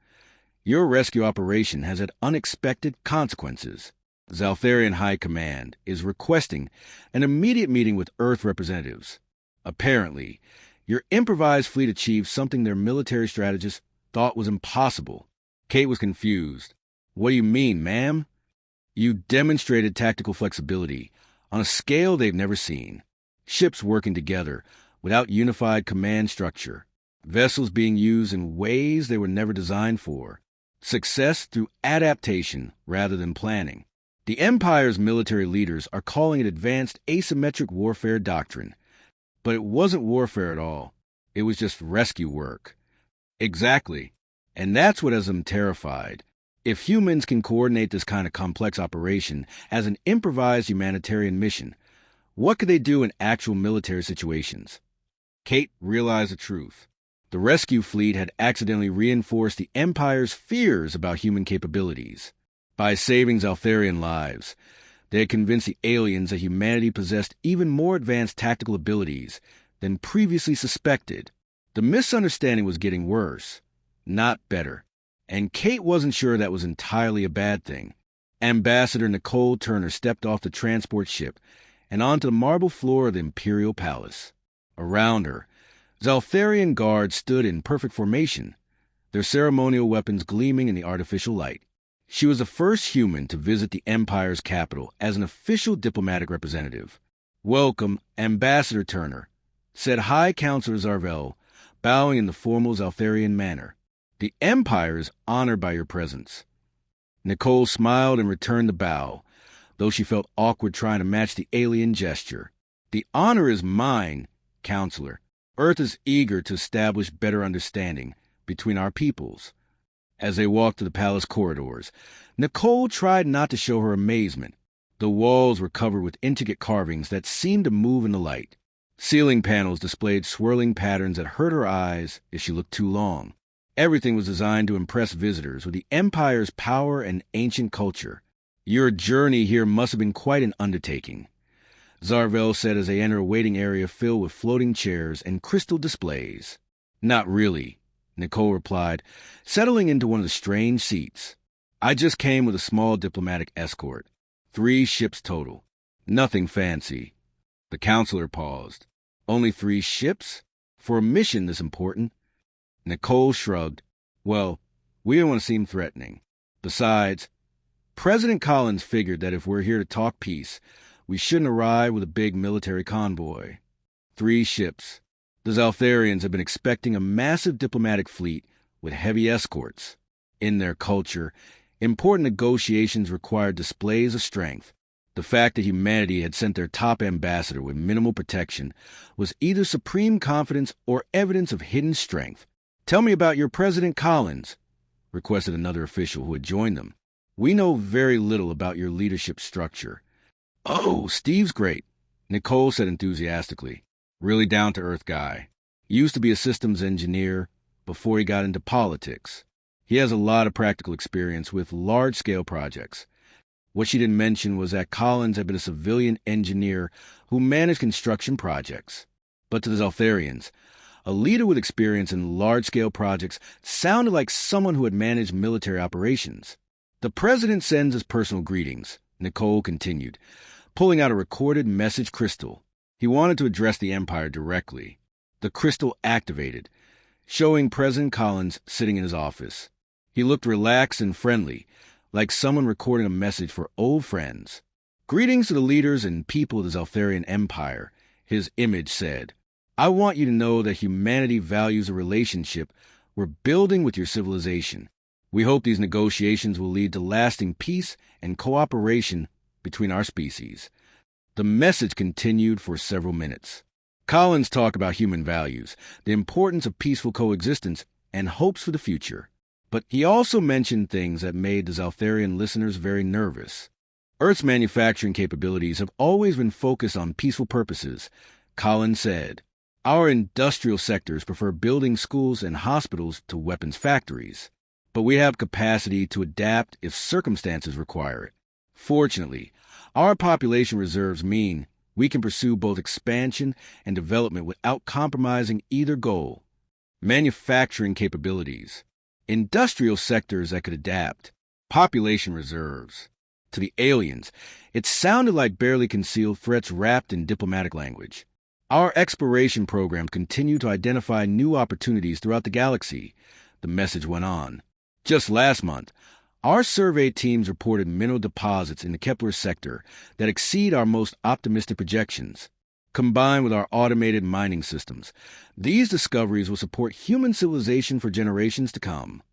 your rescue operation has had unexpected consequences. Zeltharian High Command is requesting an immediate meeting with Earth representatives. Apparently, your improvised fleet achieved something their military strategists thought was impossible. Kate was confused. What do you mean, ma'am? You demonstrated tactical flexibility on a scale they've never seen. Ships working together without unified command structure. Vessels being used in ways they were never designed for. Success through adaptation rather than planning. The Empire's military leaders are calling it advanced asymmetric warfare doctrine. But it wasn't warfare at all. It was just rescue work. Exactly. And that's what has them terrified. If humans can coordinate this kind of complex operation as an improvised humanitarian mission, what could they do in actual military situations? Kate realized the truth. The rescue fleet had accidentally reinforced the Empire's fears about human capabilities. By saving Zeltharian lives, they had convinced the aliens that humanity possessed even more advanced tactical abilities than previously suspected. The misunderstanding was getting worse, not better, and Kate wasn't sure that was entirely a bad thing. Ambassador Nicole Turner stepped off the transport ship and onto the marble floor of the Imperial Palace. Around her, Zeltharian guards stood in perfect formation, their ceremonial weapons gleaming in the artificial light. She was the first human to visit the Empire's capital as an official diplomatic representative. Welcome, Ambassador Turner, said High Counselor Zarvel, bowing in the formal Zeltharian manner. The Empire is honored by your presence. Nicole smiled and returned the bow, though she felt awkward trying to match the alien gesture. The honor is mine, Counselor. Earth is eager to establish better understanding between our peoples. As they walked to the palace corridors, Nicole tried not to show her amazement. The walls were covered with intricate carvings that seemed to move in the light. Ceiling panels displayed swirling patterns that hurt her eyes if she looked too long. Everything was designed to impress visitors with the Empire's power and ancient culture. Your journey here must have been quite an undertaking, Zarvel said as they entered a waiting area filled with floating chairs and crystal displays. Not really, Nicole replied, settling into one of the strange seats. I just came with a small diplomatic escort. 3 ships total. Nothing fancy. The counselor paused. Only 3 ships? For a mission this important? Nicole shrugged. Well, we didn't want to seem threatening. Besides, President Collins figured that if we're here to talk peace, we shouldn't arrive with a big military convoy. 3 ships. The Zaltharians have been expecting a massive diplomatic fleet with heavy escorts. In their culture, important negotiations required displays of strength. The fact that humanity had sent their top ambassador with minimal protection was either supreme confidence or evidence of hidden strength. Tell me about your President Collins, requested another official who had joined them. We know very little about your leadership structure. Oh, Steve's great, Nicole said enthusiastically. Really down-to-earth guy. He used to be a systems engineer before he got into politics. He has a lot of practical experience with large-scale projects. What she didn't mention was that Collins had been a civilian engineer who managed construction projects. But to the Zaltharians, a leader with experience in large-scale projects sounded like someone who had managed military operations. The president sends his personal greetings, Nicole continued, pulling out a recorded message crystal. He wanted to address the Empire directly. The crystal activated, showing President Collins sitting in his office. He looked relaxed and friendly, like someone recording a message for old friends. Greetings to the leaders and people of the Zaltharian Empire, his image said. I want you to know that humanity values a relationship we're building with your civilization. We hope these negotiations will lead to lasting peace and cooperation between our species. The message continued for several minutes. Collins talked about human values, the importance of peaceful coexistence, and hopes for the future. But he also mentioned things that made the Zaltharian listeners very nervous. Earth's manufacturing capabilities have always been focused on peaceful purposes, Collins said. Our industrial sectors prefer building schools and hospitals to weapons factories. But we have capacity to adapt if circumstances require it. Fortunately, our population reserves mean we can pursue both expansion and development without compromising either goal. Manufacturing capabilities, industrial sectors that could adapt, population reserves. To the aliens, it sounded like barely concealed threats wrapped in diplomatic language. Our exploration program continued to identify new opportunities throughout the galaxy, the message went on. Just last month, our survey teams reported mineral deposits in the Kepler sector that exceed our most optimistic projections. Combined with our automated mining systems, these discoveries will support human civilization for generations to come.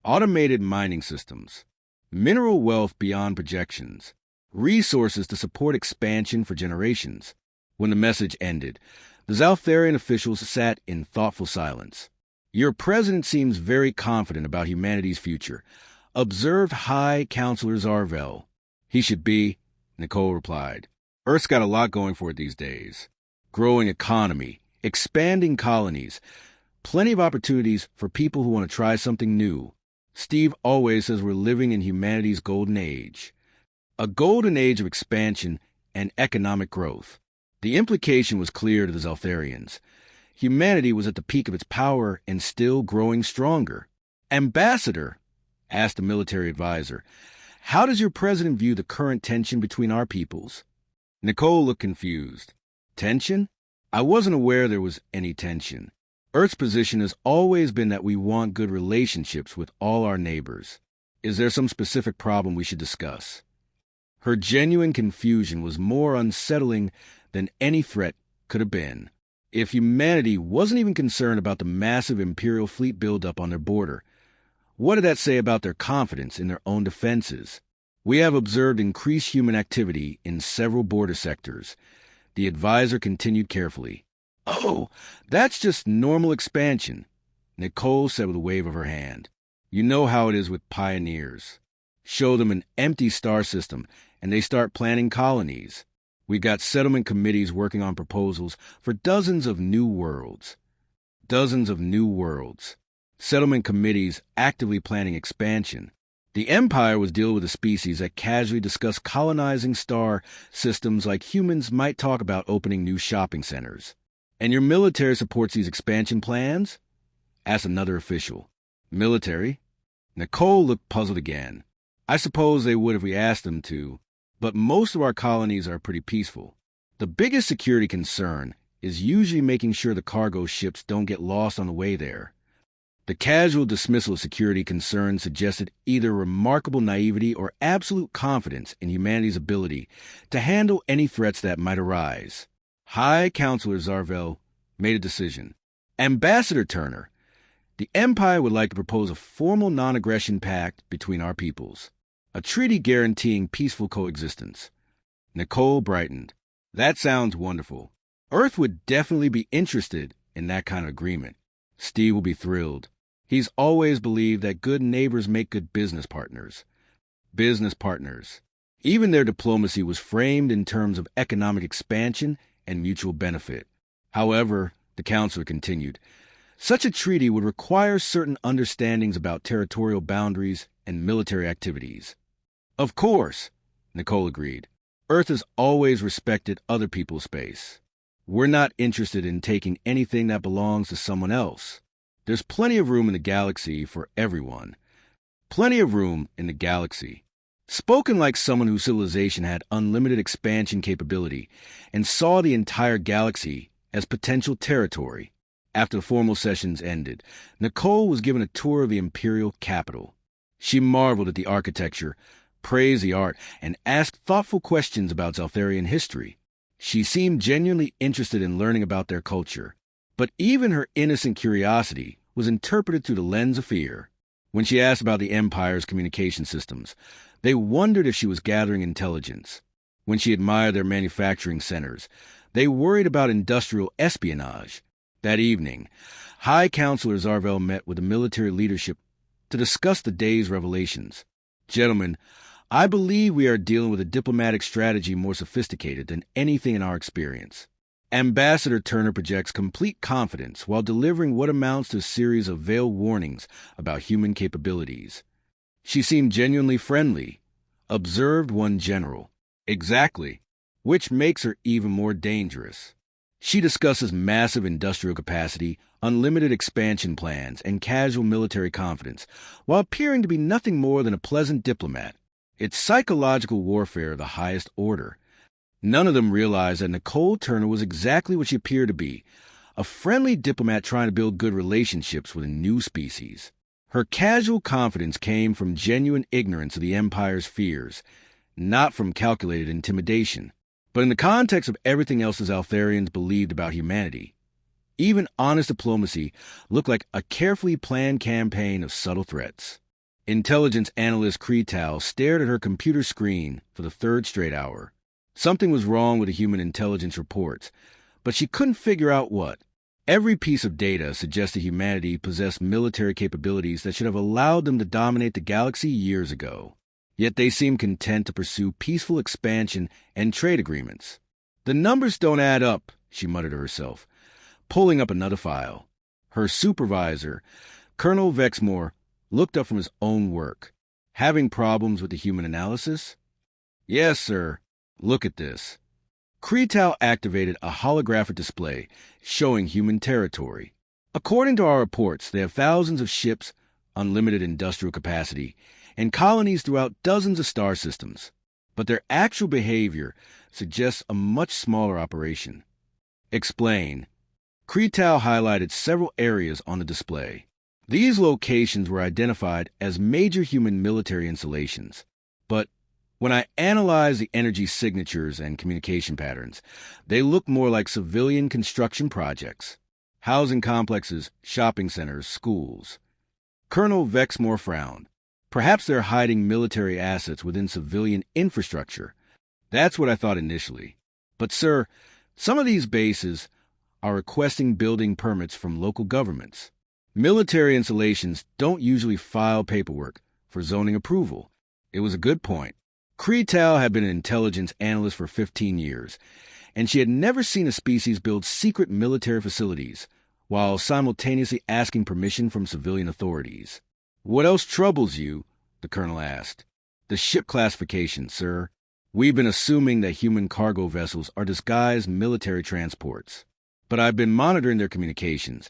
Automated mining systems, mineral wealth beyond projections, resources to support expansion for generations. When the message ended, the Zaltharian officials sat in thoughtful silence. Your president seems very confident about humanity's future, observed High Counselor Zarvel. He should be, Nicole replied. Earth's got a lot going for it these days. Growing economy, expanding colonies, plenty of opportunities for people who want to try something new. Steve always says we're living in humanity's golden age. A golden age of expansion and economic growth. The implication was clear to the Zaltharians. Humanity was at the peak of its power and still growing stronger. Ambassador, asked the military advisor, how does your president view the current tension between our peoples? Nicole looked confused. Tension? I wasn't aware there was any tension. Earth's position has always been that we want good relationships with all our neighbors. Is there some specific problem we should discuss? Her genuine confusion was more unsettling than any threat could have been. If humanity wasn't even concerned about the massive Imperial fleet buildup on their border, what did that say about their confidence in their own defenses? We have observed increased human activity in several border sectors. The advisor continued carefully. Oh, that's just normal expansion, Nicole said with a wave of her hand. You know how it is with pioneers. Show them an empty star system, and they start planning colonies. We got settlement committees working on proposals for dozens of new worlds. Dozens of new worlds. Settlement committees actively planning expansion. The Empire was dealing with a species that casually discussed colonizing star systems like humans might talk about opening new shopping centers. And your military supports these expansion plans? Asked another official. Military? Nicole looked puzzled again. I suppose they would if we asked them to, but most of our colonies are pretty peaceful. The biggest security concern is usually making sure the cargo ships don't get lost on the way there. The casual dismissal of security concerns suggested either remarkable naivety or absolute confidence in humanity's ability to handle any threats that might arise. High Counselor Zarvel made a decision. Ambassador Turner, the Empire would like to propose a formal non-aggression pact between our peoples, a treaty guaranteeing peaceful coexistence. Nicole brightened. That sounds wonderful. Earth would definitely be interested in that kind of agreement. Steve will be thrilled. He's always believed that good neighbors make good business partners. Business partners. Even their diplomacy was framed in terms of economic expansion and mutual benefit. However, the counselor continued, such a treaty would require certain understandings about territorial boundaries and military activities. Of course, Nicole agreed. Earth has always respected other people's space. We're not interested in taking anything that belongs to someone else. There's plenty of room in the galaxy for everyone. Plenty of room in the galaxy. Spoken like someone whose civilization had unlimited expansion capability and saw the entire galaxy as potential territory. After the formal sessions ended, Nicole was given a tour of the Imperial capital. She marveled at the architecture, praised the art, and asked thoughtful questions about Zeltharian history. She seemed genuinely interested in learning about their culture. But even her innocent curiosity was interpreted through the lens of fear. When she asked about the Empire's communication systems, they wondered if she was gathering intelligence. When she admired their manufacturing centers, they worried about industrial espionage. That evening, High Counselor Zarvel met with the military leadership to discuss the day's revelations. Gentlemen, I believe we are dealing with a diplomatic strategy more sophisticated than anything in our experience. Ambassador Turner projects complete confidence while delivering what amounts to a series of veiled warnings about human capabilities. She seemed genuinely friendly, observed one general. Exactly, which makes her even more dangerous. She discusses massive industrial capacity, unlimited expansion plans, and casual military confidence, while appearing to be nothing more than a pleasant diplomat. It's psychological warfare of the highest order. None of them realized that Nicole Turner was exactly what she appeared to be, a friendly diplomat trying to build good relationships with a new species. Her casual confidence came from genuine ignorance of the Empire's fears, not from calculated intimidation. But in the context of everything else the Zeltharians believed about humanity, even honest diplomacy looked like a carefully planned campaign of subtle threats. Intelligence analyst Kretal stared at her computer screen for the third straight hour. Something was wrong with the human intelligence reports, but she couldn't figure out what. Every piece of data suggested humanity possessed military capabilities that should have allowed them to dominate the galaxy years ago. Yet they seemed content to pursue peaceful expansion and trade agreements. The numbers don't add up, she muttered to herself, pulling up another file. Her supervisor, Colonel Vexmore, looked up from his own work. Having problems with the human analysis? Yes, sir. Look at this. Kretal activated a holographic display showing human territory. According to our reports, they have thousands of ships, unlimited industrial capacity, and colonies throughout dozens of star systems. But their actual behavior suggests a much smaller operation. Explain. Kretal highlighted several areas on the display. These locations were identified as major human military installations. But when I analyzed the energy signatures and communication patterns, they look more like civilian construction projects. Housing complexes, shopping centers, schools. Colonel Vexmore frowned. Perhaps they're hiding military assets within civilian infrastructure. That's what I thought initially. But, sir, some of these bases are requesting building permits from local governments. Military installations don't usually file paperwork for zoning approval. It was a good point. Kreetal had been an intelligence analyst for 15 years, and she had never seen a species build secret military facilities while simultaneously asking permission from civilian authorities. "What else troubles you?" the colonel asked. "The ship classification, sir. We've been assuming that human cargo vessels are disguised military transports. But I've been monitoring their communications,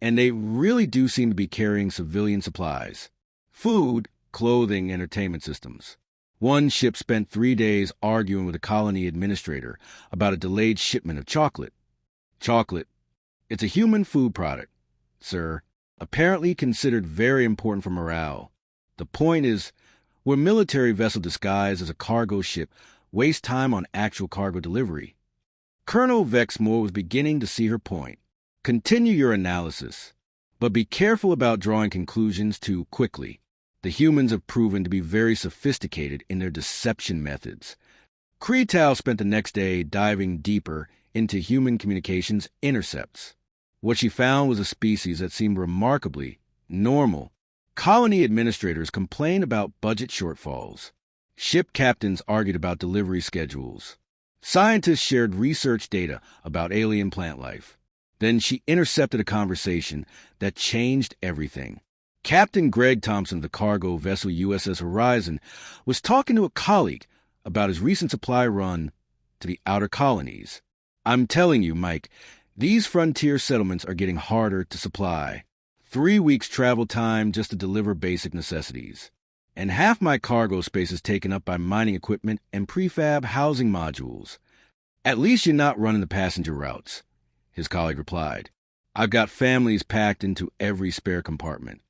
and they really do seem to be carrying civilian supplies. Food, clothing, entertainment systems. One ship spent 3 days arguing with a colony administrator about a delayed shipment of chocolate. Chocolate. It's a human food product, sir, apparently considered very important for morale. The point is, where military vessel disguised as a cargo ship waste time on actual cargo delivery." Colonel Vexmore was beginning to see her point. "Continue your analysis, but be careful about drawing conclusions too quickly. The humans have proven to be very sophisticated in their deception methods." Kreetal spent the next day diving deeper into human communications intercepts. What she found was a species that seemed remarkably normal. Colony administrators complained about budget shortfalls. Ship captains argued about delivery schedules. Scientists shared research data about alien plant life. Then she intercepted a conversation that changed everything. Captain Greg Thompson of the cargo vessel USS Horizon was talking to a colleague about his recent supply run to the outer colonies. "I'm telling you, Mike, these frontier settlements are getting harder to supply. 3 weeks travel time just to deliver basic necessities. And half my cargo space is taken up by mining equipment and prefab housing modules." "At least you're not running the passenger routes," his colleague replied. "I've got families packed into every spare compartment.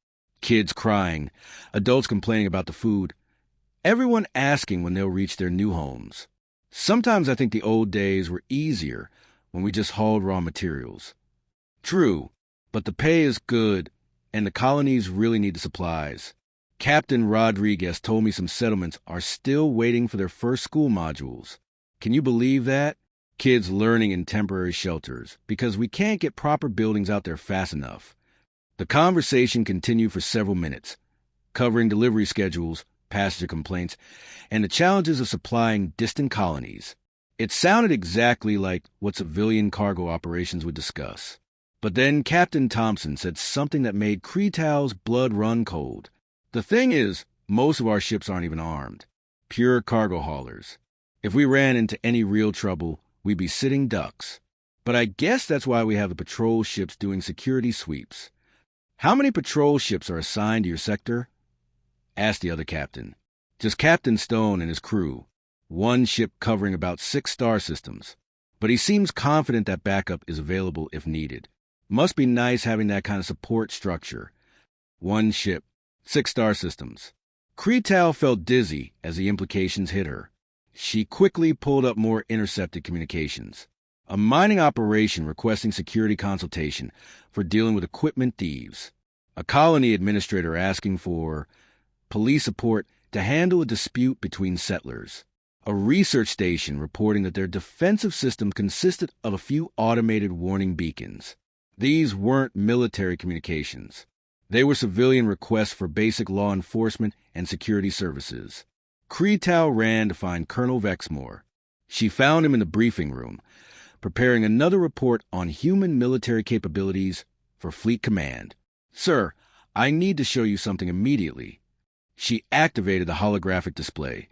Kids crying, adults complaining about the food, everyone asking when they'll reach their new homes. Sometimes I think the old days were easier when we just hauled raw materials." "True, but the pay is good, and the colonies really need the supplies. Captain Rodriguez told me some settlements are still waiting for their first school modules. Can you believe that? Kids learning in temporary shelters because we can't get proper buildings out there fast enough." The conversation continued for several minutes, covering delivery schedules, passenger complaints, and the challenges of supplying distant colonies. It sounded exactly like what civilian cargo operations would discuss. But then Captain Thompson said something that made Kreetal's blood run cold. "The thing is, most of our ships aren't even armed. Pure cargo haulers. If we ran into any real trouble, we'd be sitting ducks. But I guess that's why we have the patrol ships doing security sweeps." "How many patrol ships are assigned to your sector?" asked the other captain. "Just Captain Stone and his crew. One ship covering about 6 star systems. But he seems confident that backup is available if needed. Must be nice having that kind of support structure. One ship, 6 star systems." Kreetal felt dizzy as the implications hit her. She quickly pulled up more intercepted communications. A mining operation requesting security consultation for dealing with equipment thieves. A colony administrator asking for police support to handle a dispute between settlers. A research station reporting that their defensive system consisted of a few automated warning beacons. These weren't military communications. They were civilian requests for basic law enforcement and security services. Kreetal ran to find Colonel Vexmore. She found him in the briefing room, preparing another report on human military capabilities for Fleet Command. "Sir, I need to show you something immediately." She activated the holographic display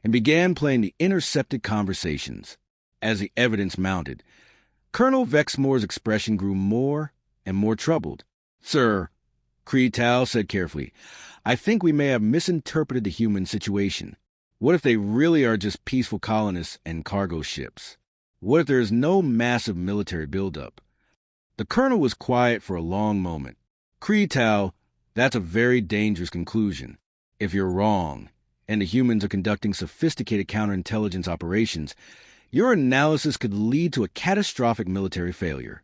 and began playing the intercepted conversations. As the evidence mounted, Colonel Vexmore's expression grew more and more troubled. "Sir," Kreetal said carefully, "I think we may have misinterpreted the human situation. What if they really are just peaceful colonists and cargo ships? What if there is no massive military buildup?" The colonel was quiet for a long moment. "Kreetal, that's a very dangerous conclusion. If you're wrong, and the humans are conducting sophisticated counterintelligence operations, your analysis could lead to a catastrophic military failure.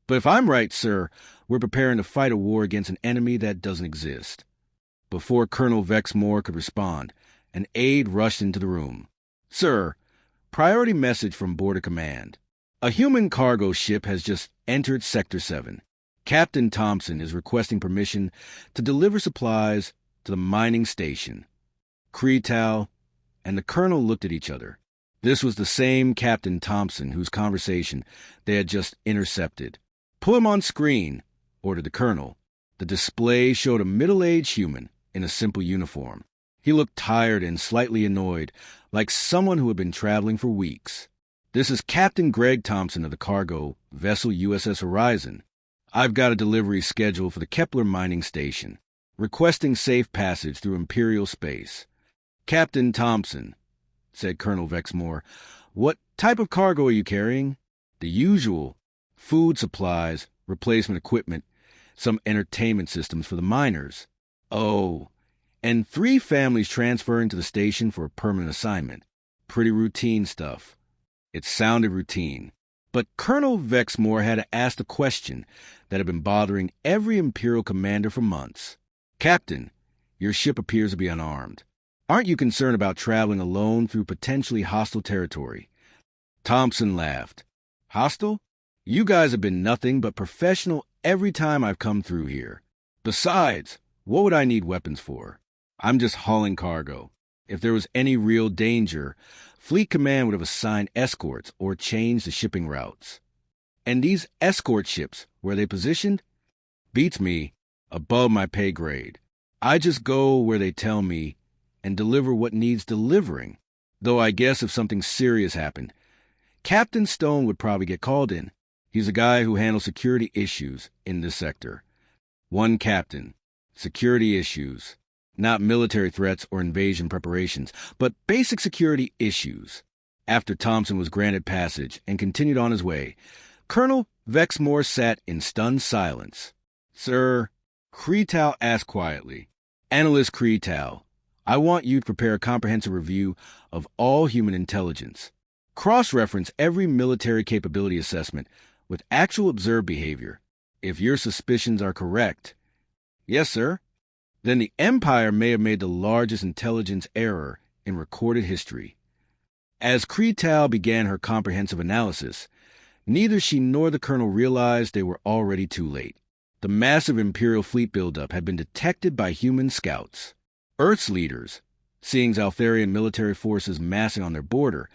But if I'm right, sir, we're preparing to fight a war against an enemy that doesn't exist." Before Colonel Vexmore could respond, an aide rushed into the room. "Sir, priority message from Border Command. A human cargo ship has just entered Sector 7. Captain Thompson is requesting permission to deliver supplies to the mining station." Kreetal, and the colonel looked at each other. This was the same Captain Thompson whose conversation they had just intercepted. "Pull him on screen," ordered the colonel. The display showed a middle-aged human in a simple uniform. He looked tired and slightly annoyed, like someone who had been traveling for weeks. "This is Captain Greg Thompson of the cargo vessel USS Horizon. I've got a delivery scheduled for the Kepler mining station, requesting safe passage through Imperial space." "Captain Thompson," said Colonel Vexmore, "what type of cargo are you carrying?" "The usual. Food supplies, replacement equipment, some entertainment systems for the miners." "Oh, and 3 families transferring to the station for a permanent assignment. Pretty routine stuff." It sounded routine, but Colonel Vexmore had to ask the question that had been bothering every Imperial commander for months. "Captain, your ship appears to be unarmed. Aren't you concerned about traveling alone through potentially hostile territory?" Thompson laughed. "Hostile? You guys have been nothing but professional every time I've come through here. Besides, what would I need weapons for? I'm just hauling cargo. If there was any real danger, Fleet Command would have assigned escorts or changed the shipping routes. And these escort ships, where are they positioned? Beats me, above my pay grade. I just go where they tell me and deliver what needs delivering. Though I guess if something serious happened, Captain Stone would probably get called in. He's a guy who handles security issues in this sector." One captain. Security issues. Not military threats or invasion preparations, but basic security issues. After Thompson was granted passage and continued on his way, Colonel Vexmore sat in stunned silence. "Sir," Kreetal asked quietly, "Analyst Kreetal, I want you to prepare a comprehensive review of all human intelligence. Cross-reference every military capability assessment with actual observed behavior. If your suspicions are correct—" "Yes, sir." "Then the Empire may have made the largest intelligence error in recorded history." As Kreetal began her comprehensive analysis, neither she nor the colonel realized they were already too late. The massive Imperial fleet buildup had been detected by human scouts. Earth's leaders, seeing Zaltharian military forces massing on their border,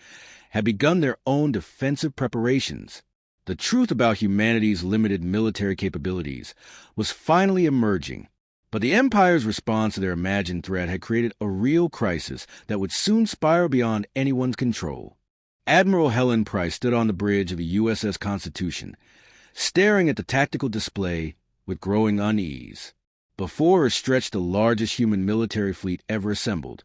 had begun their own defensive preparations. The truth about humanity's limited military capabilities was finally emerging, but the Empire's response to their imagined threat had created a real crisis that would soon spiral beyond anyone's control. Admiral Helen Price stood on the bridge of the USS Constitution, staring at the tactical display with growing unease. Before her stretched the largest human military fleet ever assembled,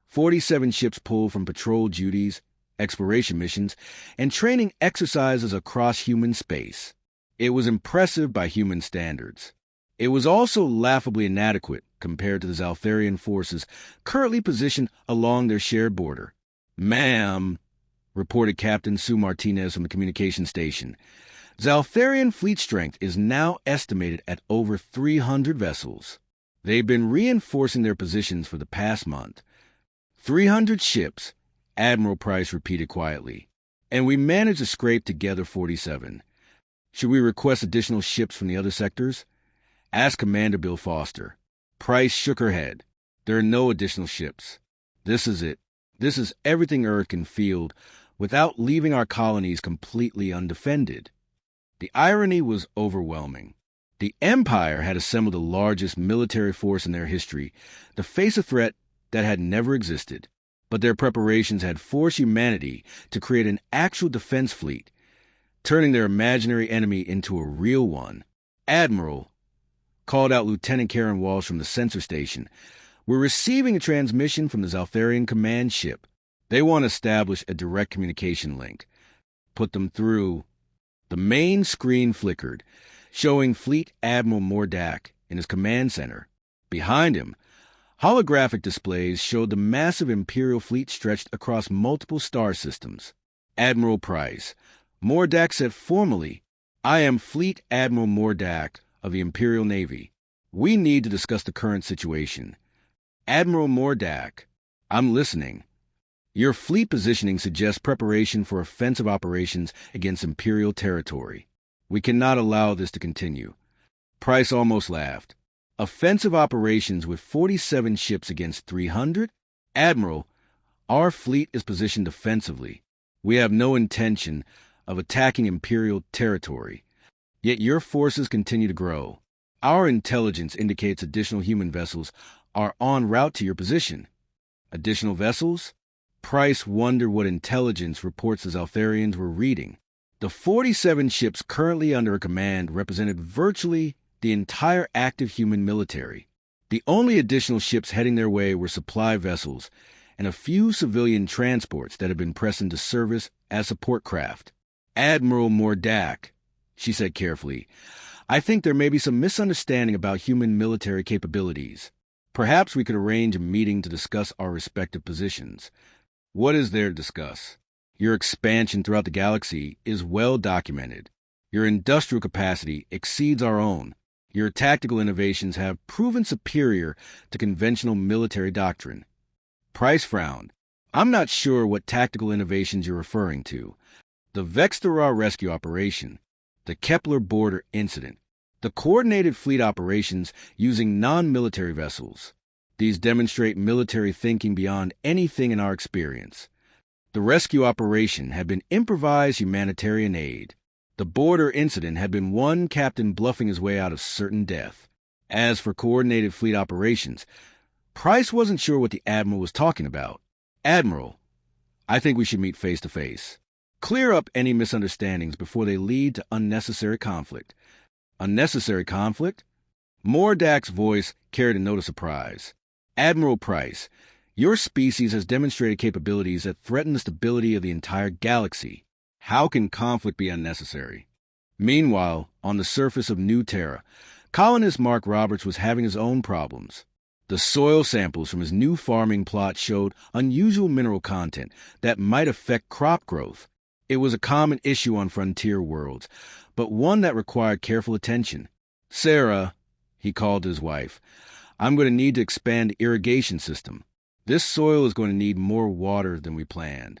47 ships pulled from patrol duties, exploration missions, and training exercises across human space. It was impressive by human standards. It was also laughably inadequate compared to the Zaltharian forces currently positioned along their shared border. "Ma'am," reported Captain Sue Martinez from the communication station, "Zaltharian fleet strength is now estimated at over 300 vessels. They've been reinforcing their positions for the past month." 300 ships, Admiral Price repeated quietly. "And we managed to scrape together 47. Should we request additional ships from the other sectors?" asked Commander Bill Foster. Price shook her head. "There are no additional ships. This is it. This is everything Earth can field without leaving our colonies completely undefended." The irony was overwhelming. The Empire had assembled the largest military force in their history to face a threat that had never existed, but their preparations had forced humanity to create an actual defense fleet, turning their imaginary enemy into a real one. "Admiral," called out Lieutenant Karen Walsh from the sensor station, "we're receiving a transmission from the Zaltharian command ship. They want to establish a direct communication link." "Put them through." The main screen flickered, showing Fleet Admiral Mordak in his command center. Behind him, holographic displays showed the massive Imperial fleet stretched across multiple star systems. "Admiral Price," Mordak said formally, "I am Fleet Admiral Mordak of the Imperial Navy. We need to discuss the current situation." "Admiral Mordak, I'm listening." "Your fleet positioning suggests preparation for offensive operations against Imperial territory. We cannot allow this to continue." Price almost laughed. "Offensive operations with 47 ships against 300? Admiral, Our fleet is positioned defensively. We have no intention of attacking Imperial territory. Yet your forces continue to grow. Our intelligence indicates additional human vessels are en route to your position. Additional vessels? Price wondered what intelligence reports the Zaltharians were reading. The 47 ships currently under her command represented virtually the entire active human military. The only additional ships heading their way were supply vessels and a few civilian transports that had been pressed into service as support craft. Admiral Mordak, she said carefully, I think there may be some misunderstanding about human military capabilities. Perhaps we could arrange a meeting to discuss our respective positions. What is there to discuss? Your expansion throughout the galaxy is well documented. Your industrial capacity exceeds our own. Your tactical innovations have proven superior to conventional military doctrine. Price frowned. I'm not sure what tactical innovations you're referring to. The Vextara rescue operation, the Kepler border incident, the coordinated fleet operations using non-military vessels. These demonstrate military thinking beyond anything in our experience. The rescue operation had been improvised humanitarian aid. The border incident had been one captain bluffing his way out of certain death. As for coordinated fleet operations, Price wasn't sure what the Admiral was talking about. Admiral, I think we should meet face to face. Clear up any misunderstandings before they lead to unnecessary conflict. Unnecessary conflict? Mordak's voice carried a note of surprise. Admiral Price, your species has demonstrated capabilities that threaten the stability of the entire galaxy. How can conflict be unnecessary? Meanwhile, on the surface of New Terra, colonist Mark Roberts was having his own problems. The soil samples from his new farming plot showed unusual mineral content that might affect crop growth. It was a common issue on frontier worlds, but one that required careful attention. Sarah, he called to his wife, I'm going to need to expand the irrigation system. This soil is going to need more water than we planned.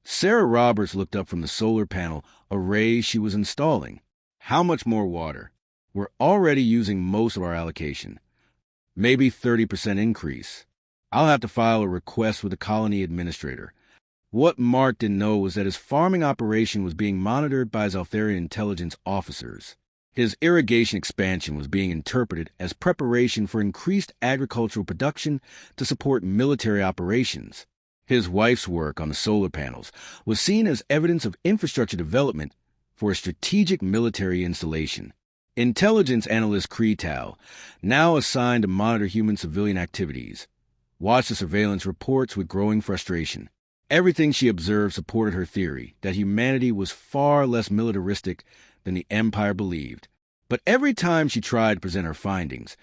Sarah Roberts looked up from the solar panel array she was installing. How much more water? We're already using most of our allocation. Maybe 30% increase. I'll have to file a request with the colony administrator. What Mark didn't know was that his farming operation was being monitored by Zaltharian intelligence officers. His irrigation expansion was being interpreted as preparation for increased agricultural production to support military operations. His wife's work on the solar panels was seen as evidence of infrastructure development for a strategic military installation. Intelligence analyst Kreetow, now assigned to monitor human civilian activities, watched the surveillance reports with growing frustration. Everything she observed supported her theory that humanity was far less militaristic than the Empire believed. But every time she tried to present her findings,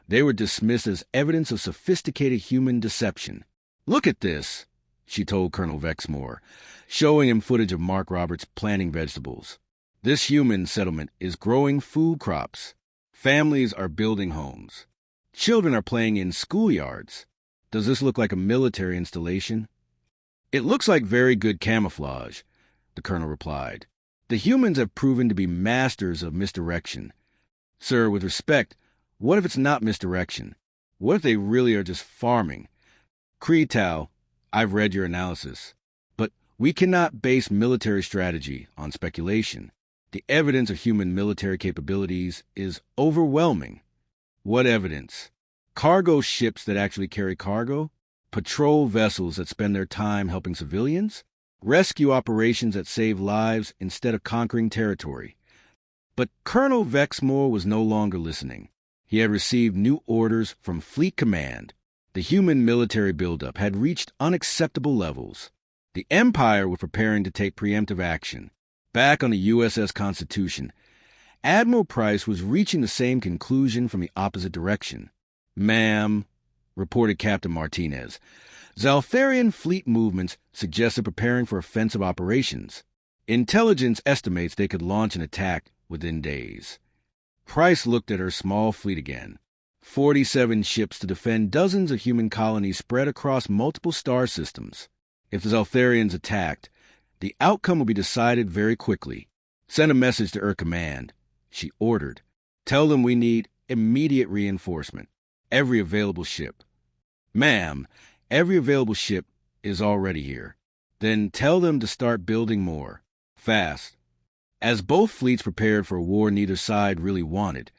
they were dismissed as evidence of sophisticated human deception. Look at this, she told Colonel Vexmore, showing him footage of Mark Roberts planting vegetables. This human settlement is growing food crops. Families are building homes. Children are playing in schoolyards. Does this look like a military installation? It looks like very good camouflage, the colonel replied. The humans have proven to be masters of misdirection. Sir, with respect, what if it's not misdirection? What if they really are just farming? Kreetow, I've read your analysis, but we cannot base military strategy on speculation. The evidence of human military capabilities is overwhelming. What evidence? Cargo ships that actually carry cargo? Patrol vessels that spend their time helping civilians? Rescue operations that save lives instead of conquering territory? But Colonel Vexmore was no longer listening. He had received new orders from Fleet Command. The human military buildup had reached unacceptable levels. The Empire was preparing to take preemptive action. Back on the USS Constitution, Admiral Price was reaching the same conclusion from the opposite direction. Ma'am, reported Captain Martinez, Zaltharian fleet movements suggested preparing for offensive operations. Intelligence estimates they could launch an attack within days. Price looked at her small fleet again. 47 ships to defend dozens of human colonies spread across multiple star systems. If the Zaltharians attacked, the outcome would be decided very quickly. Send a message to Her Command, she ordered. Tell them we need immediate reinforcement. Every available ship. Ma'am, every available ship is already here. Then tell them to start building more. Fast. As both fleets prepared for a war neither side really wanted,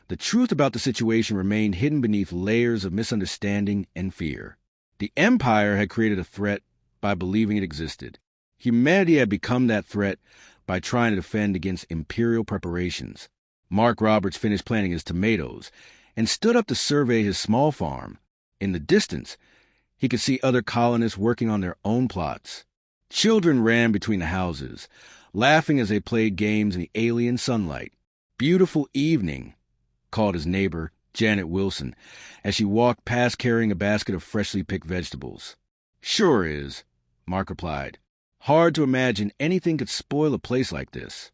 the truth about the situation remained hidden beneath layers of misunderstanding and fear. The Empire had created a threat by believing it existed. Humanity had become that threat by trying to defend against Imperial preparations. Mark Roberts finished planting his tomatoes and stood up to survey his small farm. In the distance, he could see other colonists working on their own plots. Children ran between the houses, laughing as they played games in the alien sunlight. "Beautiful evening," called his neighbor, Janet Wilson, as she walked past carrying a basket of freshly picked vegetables. "Sure is," Mark replied. "Hard to imagine anything could spoil a place like this."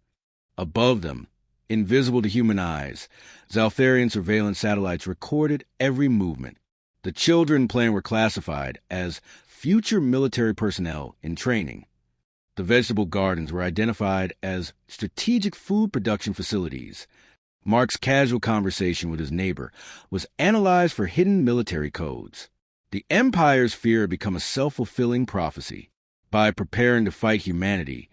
Above them, invisible to human eyes, Zaltharian surveillance satellites recorded every movement. The children playing were classified as future military personnel in training. The vegetable gardens were identified as strategic food production facilities. Mark's casual conversation with his neighbor was analyzed for hidden military codes. The Empire's fear had become a self-fulfilling prophecy. By preparing to fight humanity,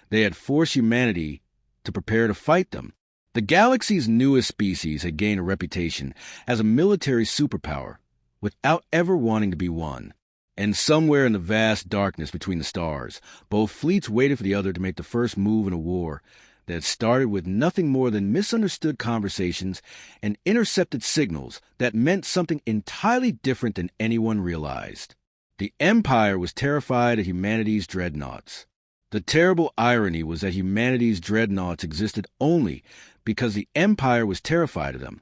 they had forced humanity to prepare to fight them. The galaxy's newest species had gained a reputation as a military superpower without ever wanting to be one. And somewhere in the vast darkness between the stars, both fleets waited for the other to make the first move in a war that started with nothing more than misunderstood conversations and intercepted signals that meant something entirely different than anyone realized. The Empire was terrified of humanity's dreadnoughts. The terrible irony was that humanity's dreadnoughts existed only because the Empire was terrified of them.